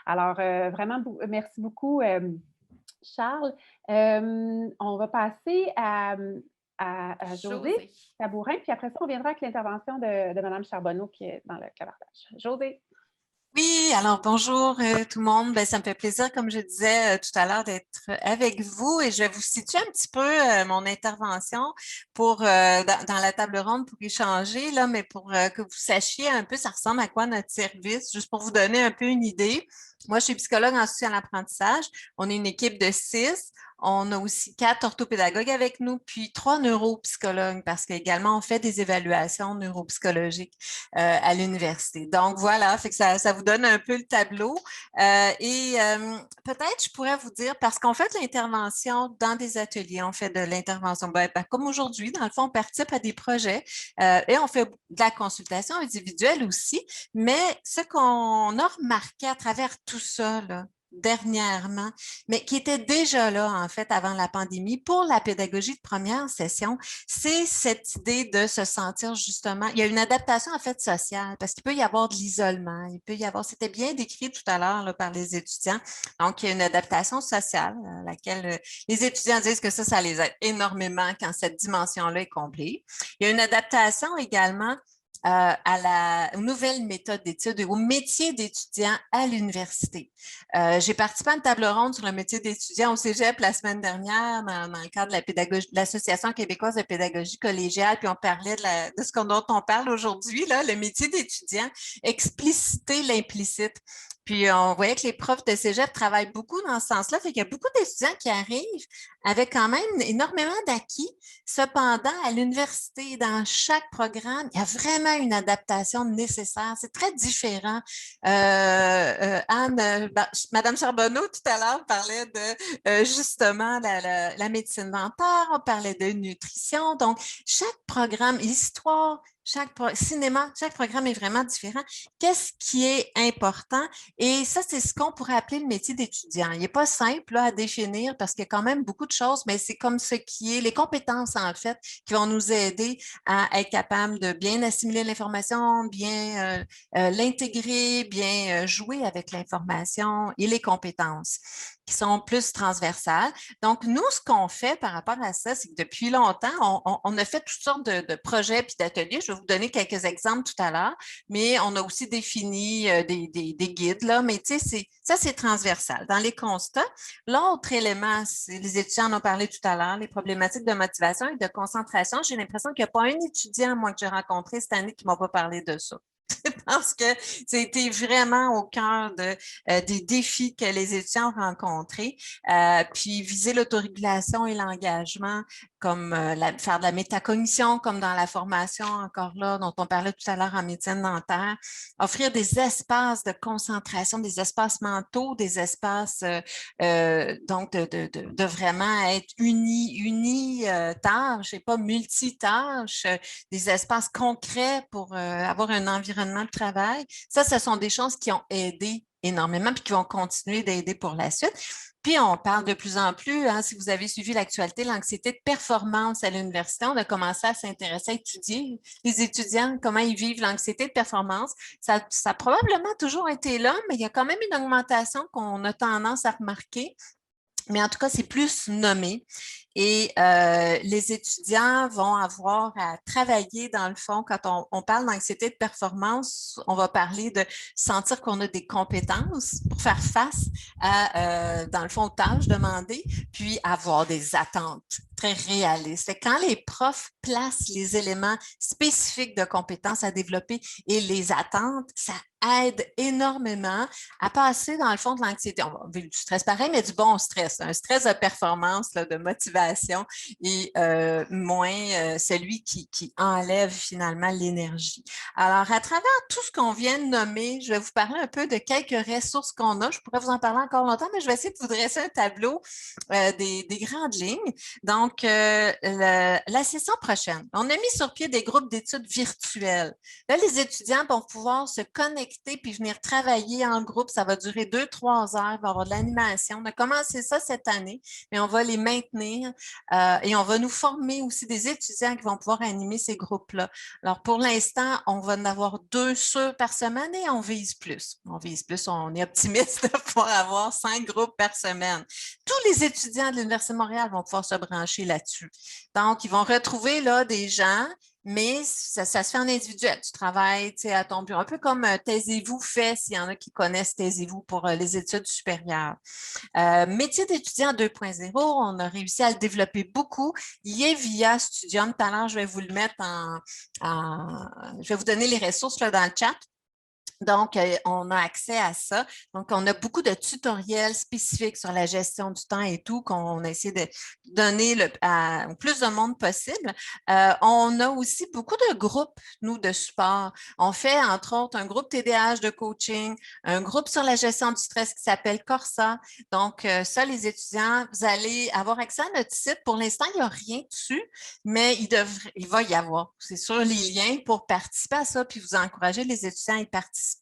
Alors, vraiment, merci beaucoup, Charles. On va passer à José Tabourin, puis après ça, on viendra avec l'intervention de Mme Charbonneau qui est dans le clavardage. José. Oui, alors bonjour tout le monde. Ça me fait plaisir, comme je disais tout à l'heure, d'être avec vous et je vais vous situer un petit peu mon intervention pour dans la table ronde pour échanger, là, mais pour que vous sachiez un peu ça ressemble à quoi notre service, juste pour vous donner un peu une idée. Moi, je suis psychologue en soutien à l'apprentissage. On est une équipe de 6. On a aussi 4 orthopédagogues avec nous, puis 3 neuropsychologues, parce qu'également, on fait des évaluations neuropsychologiques à l'université. Donc, voilà, fait que ça vous donne un peu le tableau. Peut-être, je pourrais vous dire, parce qu'on fait de l'intervention dans des ateliers, on fait de l'intervention, comme aujourd'hui, dans le fond, on participe à des projets et on fait de la consultation individuelle aussi, mais ce qu'on a remarqué à travers tout ça, là, dernièrement, mais qui était déjà là, en fait, avant la pandémie, pour la pédagogie de première session, c'est cette idée de se sentir justement, il y a une adaptation, en fait, sociale, parce qu'il peut y avoir de l'isolement, il peut y avoir, c'était bien décrit tout à l'heure là, par les étudiants, donc il y a une adaptation sociale à laquelle les étudiants disent que ça les aide énormément quand cette dimension-là est comblée. Il y a une adaptation également aux nouvelles méthodes d'études et au métier d'étudiant à l'université. J'ai participé à une table ronde sur le métier d'étudiant au Cégep la semaine dernière dans le cadre de l'Association québécoise de pédagogie collégiale, puis on parlait de ce dont on parle aujourd'hui, le métier d'étudiant, expliciter l'implicite. Puis, on voyait que les profs de cégep travaillent beaucoup dans ce sens-là. Fait qu'il y a beaucoup d'étudiants qui arrivent avec quand même énormément d'acquis. Cependant, à l'université, dans chaque programme, il y a vraiment une adaptation nécessaire. C'est très différent. Madame Charbonneau, tout à l'heure, parlait de justement la médecine dentaire. On parlait de nutrition. Donc, chaque programme, l'histoire, chaque programme est vraiment différent. Qu'est-ce qui est important? Et ça, c'est ce qu'on pourrait appeler le métier d'étudiant. Il n'est pas simple là, à définir parce qu'il y a quand même beaucoup de choses, mais c'est comme ce qui est les compétences, en fait, qui vont nous aider à être capables de bien assimiler l'information, bien l'intégrer, bien jouer avec l'information et les compétences qui sont plus transversales. Donc, nous, ce qu'on fait par rapport à ça, c'est que depuis longtemps, on a fait toutes sortes de projets et d'ateliers. Je vais vous donner quelques exemples tout à l'heure, mais on a aussi défini des guides, là, mais tu sais, ça, c'est transversal. Dans les constats, l'autre élément, les étudiants en ont parlé tout à l'heure, les problématiques de motivation et de concentration. J'ai l'impression qu'il n'y a pas un étudiant, moi, que j'ai rencontré cette année qui ne m'a pas parlé de ça. Parce que c'était vraiment au cœur des défis que les étudiants ont rencontrés. Puis viser l'autorégulation et l'engagement, comme faire de la métacognition, comme dans la formation encore là, dont on parlait tout à l'heure en médecine dentaire. Offrir des espaces de concentration, des espaces mentaux, des espaces donc de vraiment être tâches et pas multitâches, des espaces concrets pour avoir un environnement de travail. Ça, ce sont des choses qui ont aidé énormément puis qui vont continuer d'aider pour la suite. Puis, on parle de plus en plus, si vous avez suivi l'actualité, l'anxiété de performance à l'université, on a commencé à s'intéresser à étudier les étudiants, comment ils vivent l'anxiété de performance. Ça a probablement toujours été là, mais il y a quand même une augmentation qu'on a tendance à remarquer. Mais en tout cas, c'est plus nommé. Et les étudiants vont avoir à travailler, dans le fond, quand on parle d'anxiété de performance, on va parler de sentir qu'on a des compétences pour faire face à, dans le fond, aux tâches demandées, puis avoir des attentes très réalistes. Et quand les profs placent les éléments spécifiques de compétences à développer et les attentes, ça aide énormément à passer, dans le fond, de l'anxiété. On va vivre du stress pareil, mais du bon stress, un stress de performance, là, de motivation et moins celui qui enlève finalement l'énergie. Alors, à travers tout ce qu'on vient de nommer, je vais vous parler un peu de quelques ressources qu'on a. Je pourrais vous en parler encore longtemps, mais je vais essayer de vous dresser un tableau des grandes lignes. Donc, la session prochaine, on a mis sur pied des groupes d'études virtuels. Là, les étudiants vont pouvoir se connecter puis venir travailler en groupe. Ça va durer 2-3 heures. Il va y avoir de l'animation. On a commencé ça cette année, mais on va les maintenir et on va nous former aussi des étudiants qui vont pouvoir animer ces groupes-là. Alors, pour l'instant, on va en avoir 2 par semaine et on vise plus. On vise plus, on est optimiste de pouvoir avoir 5 groupes par semaine. Tous les étudiants de l'Université de Montréal vont pouvoir se brancher là-dessus. Donc, ils vont retrouver là des gens, mais ça se fait en individuel. Tu travailles à ton bureau, un peu comme Taisez-vous fait, s'il y en a qui connaissent Taisez-vous pour les études supérieures. Métier d'étudiant 2.0, on a réussi à le développer beaucoup. Il est via Studium. Tout à l'heure, je vais vous le mettre je vais vous donner les ressources là, dans le chat. Donc, on a accès à ça. Donc, on a beaucoup de tutoriels spécifiques sur la gestion du temps et tout qu'on a essayé de donner au plus de monde possible. On a aussi beaucoup de groupes, nous, de support. On fait, entre autres, un groupe TDAH de coaching, un groupe sur la gestion du stress qui s'appelle Corsa. Donc, ça, les étudiants, vous allez avoir accès à notre site. Pour l'instant, il n'y a rien dessus, mais il va y avoir. C'est sur les liens pour participer à ça, puis vous encourager les étudiants à y participer.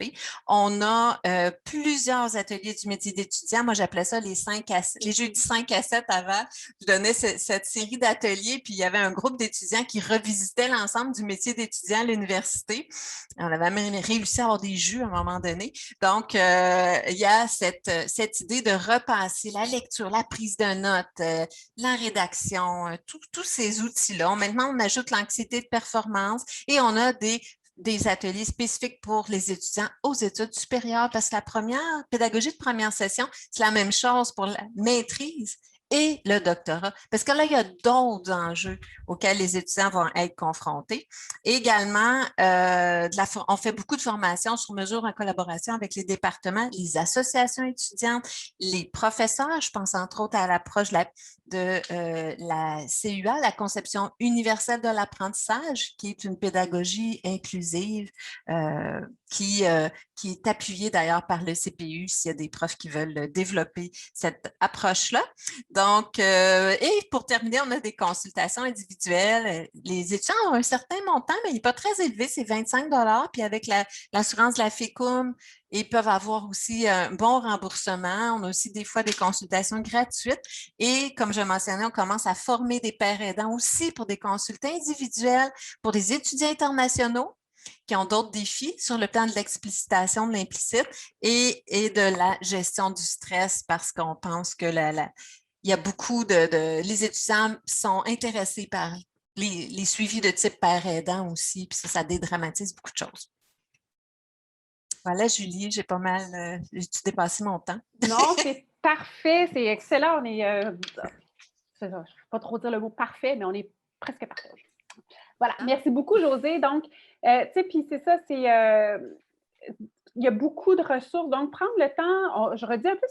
On a plusieurs ateliers du métier d'étudiant. Moi, j'appelais ça les jeudis 5 à 7 avant. Je donnais cette série d'ateliers, puis il y avait un groupe d'étudiants qui revisitaient l'ensemble du métier d'étudiant à l'université. On avait même réussi à avoir des jus à un moment donné. Donc, il y a cette idée de repasser la lecture, la prise de notes, la rédaction, tous ces outils-là. Maintenant, on ajoute l'anxiété de performance et on a des ateliers spécifiques pour les étudiants aux études supérieures parce que la pédagogie de première session, c'est la même chose pour la maîtrise et le doctorat. Parce que là, il y a d'autres enjeux auxquels les étudiants vont être confrontés. Et également, on fait beaucoup de formations sur mesure en collaboration avec les départements, les associations étudiantes, les professeurs. Je pense entre autres à l'approche de la CUA, la conception universelle de l'apprentissage, qui est une pédagogie inclusive qui est appuyée d'ailleurs par le CPU s'il y a des profs qui veulent développer cette approche-là. Donc, et pour terminer, on a des consultations individuelles. Les étudiants ont un certain montant, mais il n'est pas très élevé, c'est 25 $. Puis avec l'assurance de la FECUM, ils peuvent avoir aussi un bon remboursement. On a aussi des fois des consultations gratuites. Et comme je mentionnais, on commence à former des pairs aidants aussi pour des consultants individuels, pour des étudiants internationaux qui ont d'autres défis sur le plan de l'explicitation de l'implicite et de la gestion du stress parce qu'on pense que il y a beaucoup les étudiants sont intéressés par les suivis de type père aidant aussi, puis ça dédramatise beaucoup de choses. Voilà, Julie, j'ai pas mal, j'ai-tu dépassé mon temps? Non, c'est parfait, c'est excellent. On est, je ne vais pas trop dire le mot parfait, mais on est presque parfait. Voilà, merci beaucoup, Josée. Donc, tu sais, puis c'est ça, il y a beaucoup de ressources. Donc, prendre le temps, je redis un peu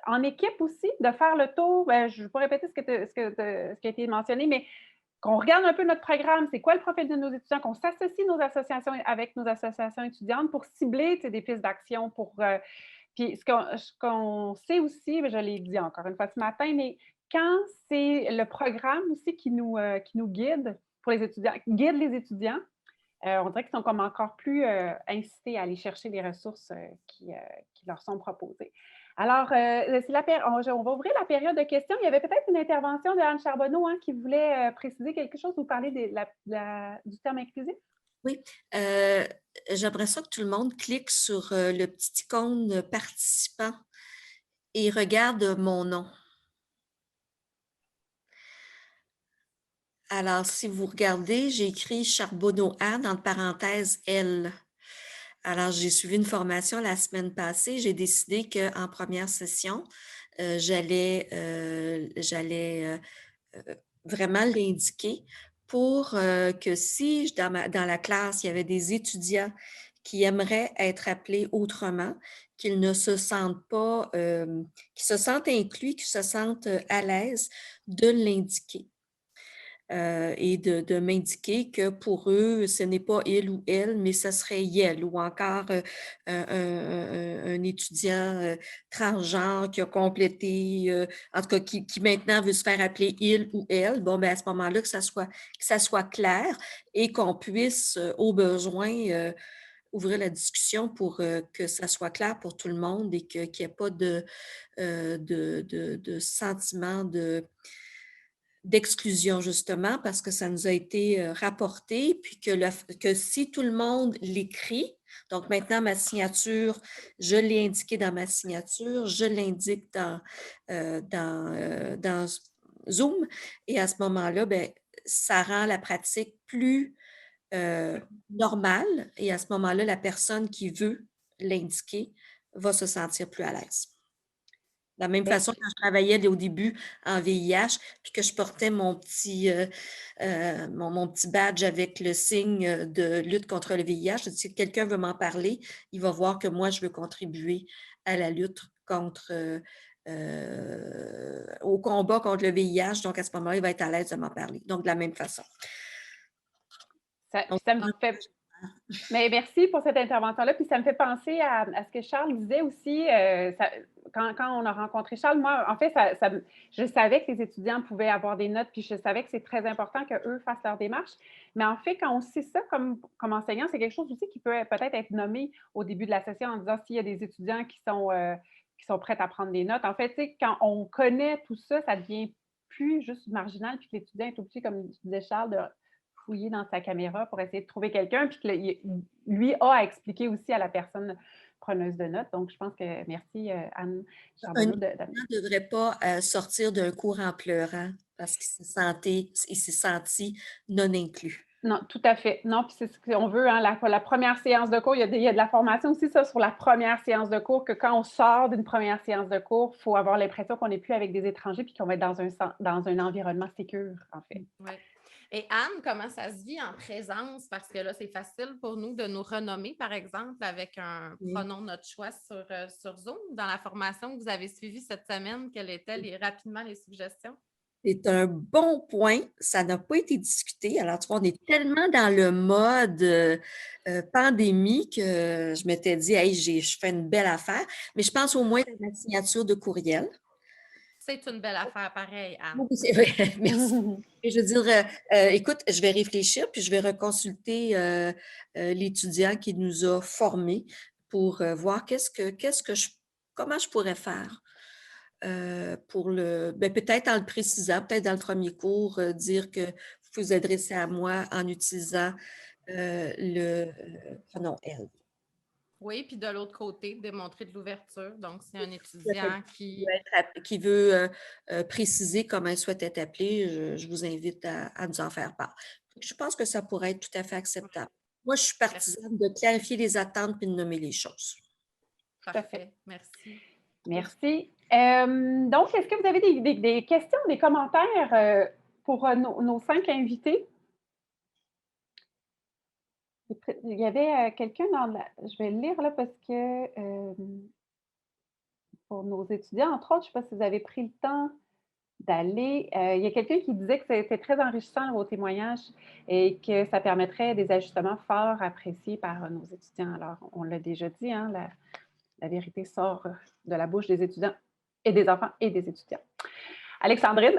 en équipe aussi, de faire le tour. Je ne vais pas répéter ce qui a été mentionné, mais qu'on regarde un peu notre programme, c'est quoi le profil de nos étudiants, qu'on s'associe avec nos associations étudiantes pour cibler des pistes d'action. Puis ce qu'on sait aussi, je l'ai dit encore une fois ce matin, mais quand c'est le programme aussi qui nous guide pour les étudiants, guide les étudiants, on dirait qu'ils sont comme encore plus incités à aller chercher les ressources qui leur sont proposées. Alors, on va ouvrir la période de questions. Il y avait peut-être une intervention de Anne Charbonneau qui voulait préciser quelque chose ou parler du terme inclusif. Oui, j'aimerais ça que tout le monde clique sur le petit icône participant et regarde mon nom. Alors, si vous regardez, j'ai écrit Charbonneau Anne, entre parenthèses, elle. Alors, j'ai suivi une formation la semaine passée. J'ai décidé qu'en première session, j'allais vraiment l'indiquer pour que si dans la classe, il y avait des étudiants qui aimeraient être appelés autrement, qu'ils ne se sentent pas, qu'ils se sentent inclus, qu'ils se sentent à l'aise de l'indiquer. Et de m'indiquer que pour eux, ce n'est pas il ou elle, mais ce serait elle, ou encore un étudiant transgenre qui a complété, en tout cas, qui maintenant veut se faire appeler il ou elle. Bon, ben à ce moment-là, que ça soit clair et qu'on puisse, au besoin, ouvrir la discussion pour que ça soit clair pour tout le monde et qu'il n'y ait pas de sentiment d'exclusion, justement, parce que ça nous a été rapporté, puis que si tout le monde l'écrit, donc maintenant ma signature, je l'ai indiqué dans ma signature, je l'indique dans Zoom, et à ce moment-là, ben, ça rend la pratique plus normale, et à ce moment-là, la personne qui veut l'indiquer va se sentir plus à l'aise. De la même façon que je travaillais au début en VIH, puis que je portais mon petit badge avec le signe de lutte contre le VIH. Je dis, si quelqu'un veut m'en parler, il va voir que moi, je veux contribuer à la lutte au combat contre le VIH. Donc, à ce moment-là, il va être à l'aise de m'en parler. Donc, de la même façon. Ça me fait... Mais merci pour cette intervention-là. Puis ça me fait penser à ce que Charles disait aussi. Quand on a rencontré Charles, moi, en fait, je savais que les étudiants pouvaient avoir des notes, puis je savais que c'est très important qu'eux fassent leur démarche. Mais en fait, quand on sait ça comme enseignant, c'est quelque chose aussi qui peut peut-être être nommé au début de la session en disant s'il y a des étudiants qui sont prêts à prendre des notes. En fait, quand on connaît tout ça, ça devient plus juste marginal, puis que l'étudiant est obligé, comme disait Charles, de fouiller dans sa caméra pour essayer de trouver quelqu'un, puis que lui a expliqué aussi à la personne preneuse de notes. Donc, je pense que merci, Anne Charbonneau. Un étudiant ne devrait pas sortir d'un cours en pleurant parce qu'il s'est senti non inclus. Non, tout à fait. Non, puis c'est ce qu'on veut, hein, la première séance de cours, il y a de la formation aussi, ça, sur la première séance de cours, que quand on sort d'une première séance de cours, il faut avoir l'impression qu'on n'est plus avec des étrangers puis qu'on va être dans un environnement sécure, en fait. Oui. Et Anne, comment ça se vit en présence? Parce que là, c'est facile pour nous de nous renommer, par exemple, avec un pronom de notre choix sur Zoom. Dans la formation que vous avez suivie cette semaine, quelles étaient rapidement les suggestions? C'est un bon point. Ça n'a pas été discuté. Alors, tu vois, on est tellement dans le mode pandémie que je m'étais dit, hey, je fais une belle affaire. Mais je pense au moins à ma signature de courriel. C'est une belle affaire, pareil, Anne. Oui, c'est vrai. Merci. Et je veux dire, écoute, je vais réfléchir, puis je vais reconsulter l'étudiant qui nous a formés pour voir comment je pourrais faire pour peut-être en le précisant, peut-être dans le premier cours, dire que vous pouvez vous adresser à moi en utilisant le pronom « elle ». Oui, puis de l'autre côté, démontrer de l'ouverture. Donc, c'est un étudiant qui veut préciser comment il souhaite être appelé, je vous invite à nous en faire part. Je pense que ça pourrait être tout à fait acceptable. Moi, je suis partisane de clarifier les attentes et de nommer les choses. Parfait. Merci. Merci. Donc, est-ce que vous avez des questions, des commentaires pour nos 5 invités? Il y avait quelqu'un je vais le lire là parce que pour nos étudiants, entre autres, je ne sais pas si vous avez pris le temps d'aller. Il y a quelqu'un qui disait que c'était très enrichissant vos témoignages et que ça permettrait des ajustements forts appréciés par nos étudiants. Alors, on l'a déjà dit, hein, la vérité sort de la bouche des étudiants et des enfants et des étudiants. Alexandrine?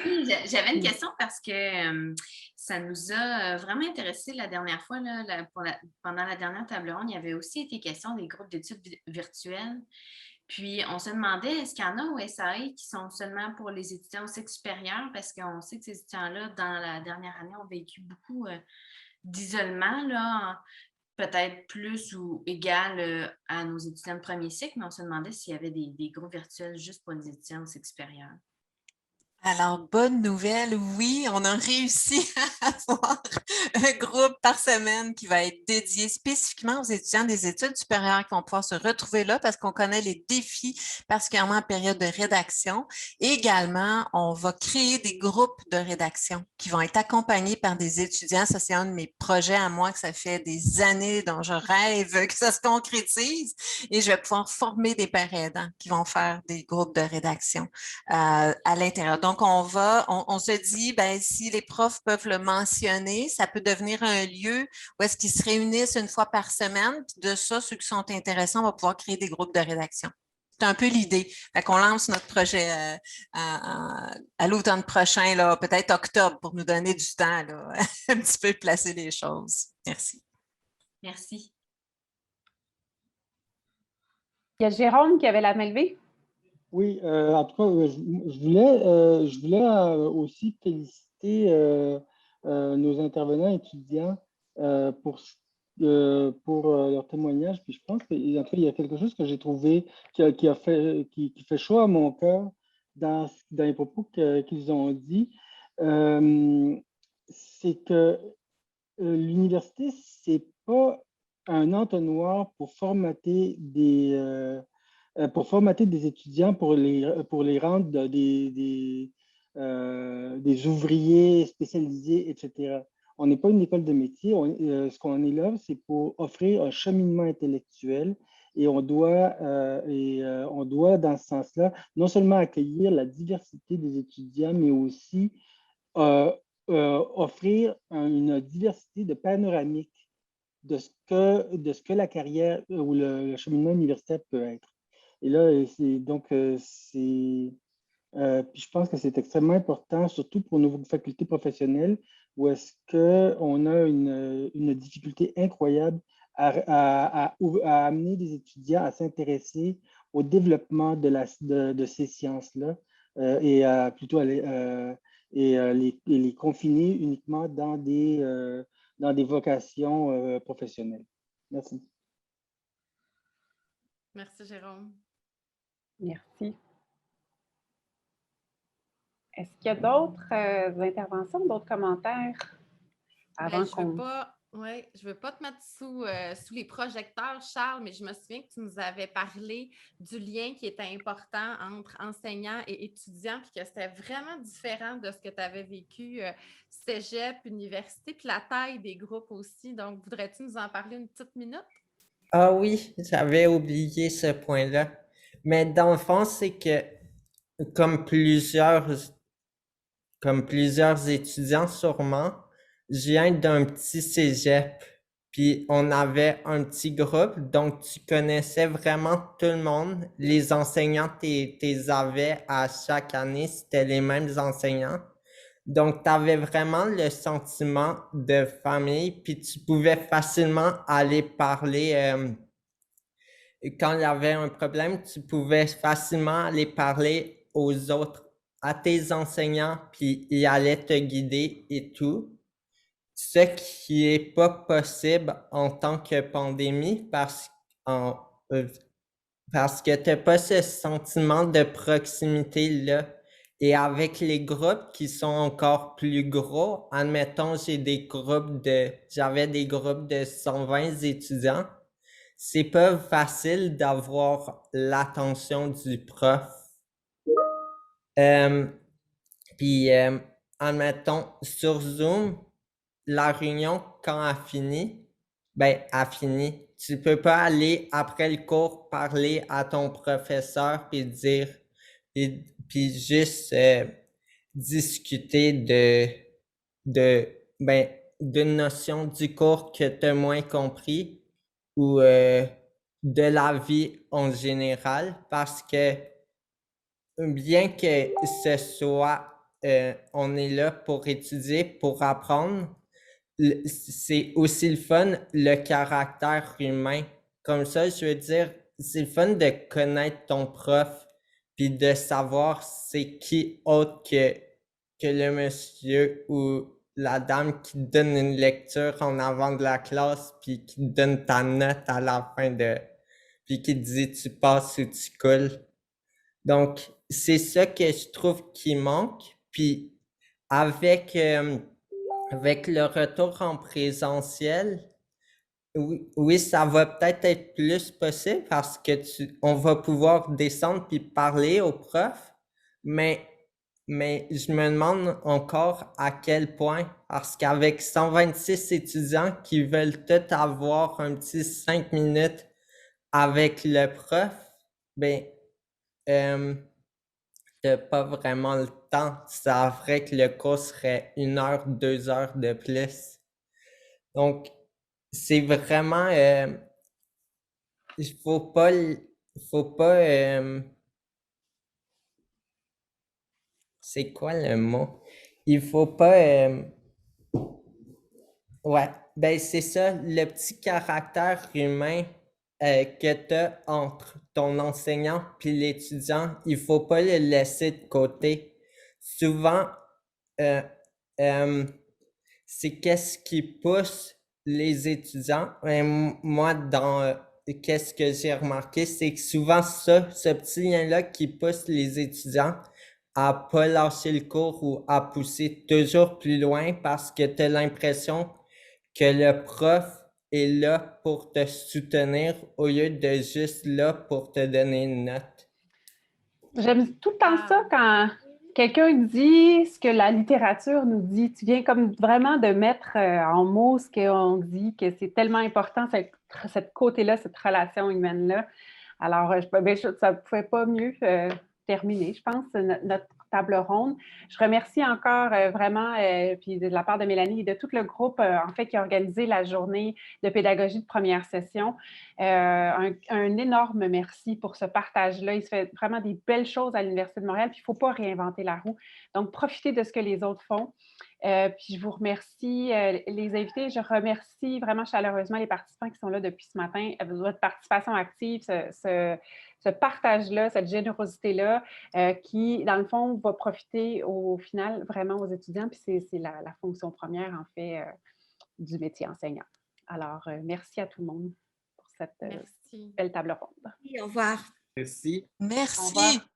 Oui, j'avais une question parce que ça nous a vraiment intéressés la dernière fois. Là, pendant la dernière table ronde, il y avait aussi été question des groupes d'études virtuels. Puis, on se demandait, est-ce qu'il y en a au SAE qui sont seulement pour les étudiants au cycle supérieur? Parce qu'on sait que ces étudiants-là, dans la dernière année, ont vécu beaucoup d'isolement, là, peut-être plus ou égal à nos étudiants de premier cycle, mais on se demandait s'il y avait des groupes virtuels juste pour les étudiants au cycle supérieur. Alors, bonne nouvelle, oui, on a réussi à avoir un groupe par semaine qui va être dédié spécifiquement aux étudiants des études supérieures qui vont pouvoir se retrouver là parce qu'on connaît les défis, particulièrement en période de rédaction. Également, on va créer des groupes de rédaction qui vont être accompagnés par des étudiants. Ça, c'est un de mes projets à moi que ça fait des années dont je rêve que ça se concrétise. Et je vais pouvoir former des pères aidants qui vont faire des groupes de rédaction à l'intérieur. Donc, on se dit, ben, si les profs peuvent le mentionner, ça peut devenir un lieu où est-ce qu'ils se réunissent une fois par semaine. Puis de ça, ceux qui sont intéressants, on va pouvoir créer des groupes de rédaction. C'est un peu l'idée. Fait qu'on lance notre projet à l'automne prochain, là, peut-être octobre, pour nous donner du temps, là, un petit peu placer les choses. Merci. Merci. Il y a Jérôme qui avait la main levée. Oui, en tout cas, je voulais aussi féliciter nos intervenants étudiants pour leur témoignage. Puis je pense qu'en tout cas, il y a quelque chose que j'ai trouvé qui fait chaud à mon cœur dans les propos qu'ils ont dit. C'est que l'université, c'est pas un entonnoir pour formater des étudiants pour les rendre des ouvriers spécialisés, etc. On n'est pas une école de métier. Ce qu'on est là, c'est pour offrir un cheminement intellectuel et on doit, dans ce sens-là, non seulement accueillir la diversité des étudiants, mais aussi offrir une diversité de panoramiques de ce que la carrière ou le cheminement universitaire peut être. Et là, puis je pense que c'est extrêmement important, surtout pour nos facultés professionnelles, où est-ce qu'on a une difficulté incroyable à amener des étudiants à s'intéresser au développement de ces sciences-là et plutôt les confiner uniquement dans des vocations professionnelles. Merci. Merci, Jérôme. Merci. Est-ce qu'il y a d'autres interventions, d'autres commentaires avant je veux pas te mettre sous les projecteurs, Charles, mais je me souviens que tu nous avais parlé du lien qui était important entre enseignants et étudiants, puis que c'était vraiment différent de ce que tu avais vécu cégep, université, puis la taille des groupes aussi. Donc, voudrais-tu nous en parler une petite minute? Ah oui, j'avais oublié ce point-là. Mais dans le fond, c'est que comme plusieurs étudiants sûrement, je viens d'un petit cégep, puis on avait un petit groupe, donc tu connaissais vraiment tout le monde. Les enseignants, t'es avais à chaque année, c'était les mêmes enseignants. Donc, tu avais vraiment le sentiment de famille, puis tu pouvais facilement aller parler. Quand il y avait un problème, tu pouvais facilement aller parler aux autres, à tes enseignants, puis ils allaient te guider et tout. Ce qui est pas possible en tant que pandémie parce que tu n'as pas ce sentiment de proximité-là. Et avec les groupes qui sont encore plus gros, admettons, j'avais des groupes de 120 étudiants, c'est pas facile d'avoir l'attention du prof. Puis, admettons, sur Zoom, la réunion, quand elle finit, elle finit. Tu peux pas aller après le cours parler à ton professeur puis dire, puis juste discuter d'une notion du cours que tu as moins compris ou de la vie en général, parce que bien que ce soit, on est là pour étudier, pour apprendre, c'est aussi le fun, le caractère humain. Comme ça, je veux dire, c'est le fun de connaître ton prof, puis de savoir c'est qui autre que le monsieur ou la dame qui te donne une lecture en avant de la classe, puis qui te donne ta note à la fin puis qui te dit tu passes ou tu coules. Donc, c'est ça que je trouve qui manque. Puis, avec le retour en présentiel, oui, ça va peut-être être plus possible parce que on va pouvoir descendre puis parler aux profs, mais je me demande encore à quel point, parce qu'avec 126 étudiants qui veulent tous avoir un petit 5 minutes avec le prof, ben, t'as pas vraiment le temps. Ça ferait que le cours serait 1 heure, 2 heures de plus. Donc, c'est vraiment, il faut pas, c'est quoi le mot? Il faut pas, ouais, ben c'est ça, le petit caractère humain que tu as entre ton enseignant et l'étudiant, il faut pas le laisser de côté. Souvent, euh, c'est qu'est-ce qui pousse les étudiants. Moi, dans qu'est-ce que j'ai remarqué, c'est que souvent ce petit lien-là qui pousse les étudiants à pas lâcher le cours ou à pousser toujours plus loin parce que tu as l'impression que le prof est là pour te soutenir au lieu de juste là pour te donner une note. J'aime tout le temps ça quand quelqu'un dit ce que la littérature nous dit. Tu viens comme vraiment de mettre en mots ce qu'on dit, que c'est tellement important, cette côté-là, cette relation humaine-là. Alors, ça ne pouvait pas mieux terminer, je pense, notre table ronde. Je remercie encore vraiment, puis de la part de Mélanie et de tout le groupe, en fait, qui a organisé la journée de pédagogie de première session. Un énorme merci pour ce partage-là. Il se fait vraiment des belles choses à l'Université de Montréal, puis il ne faut pas réinventer la roue. Donc, profitez de ce que les autres font. Puis je vous remercie, les invités. Je remercie vraiment chaleureusement les participants qui sont là depuis ce matin. Votre participation active, ce partage-là, cette générosité-là, qui, dans le fond, va profiter au final vraiment aux étudiants. Puis c'est la fonction première, en fait, du métier enseignant. Alors, merci à tout le monde pour cette belle table ronde. Au revoir. Merci. Merci. Au revoir.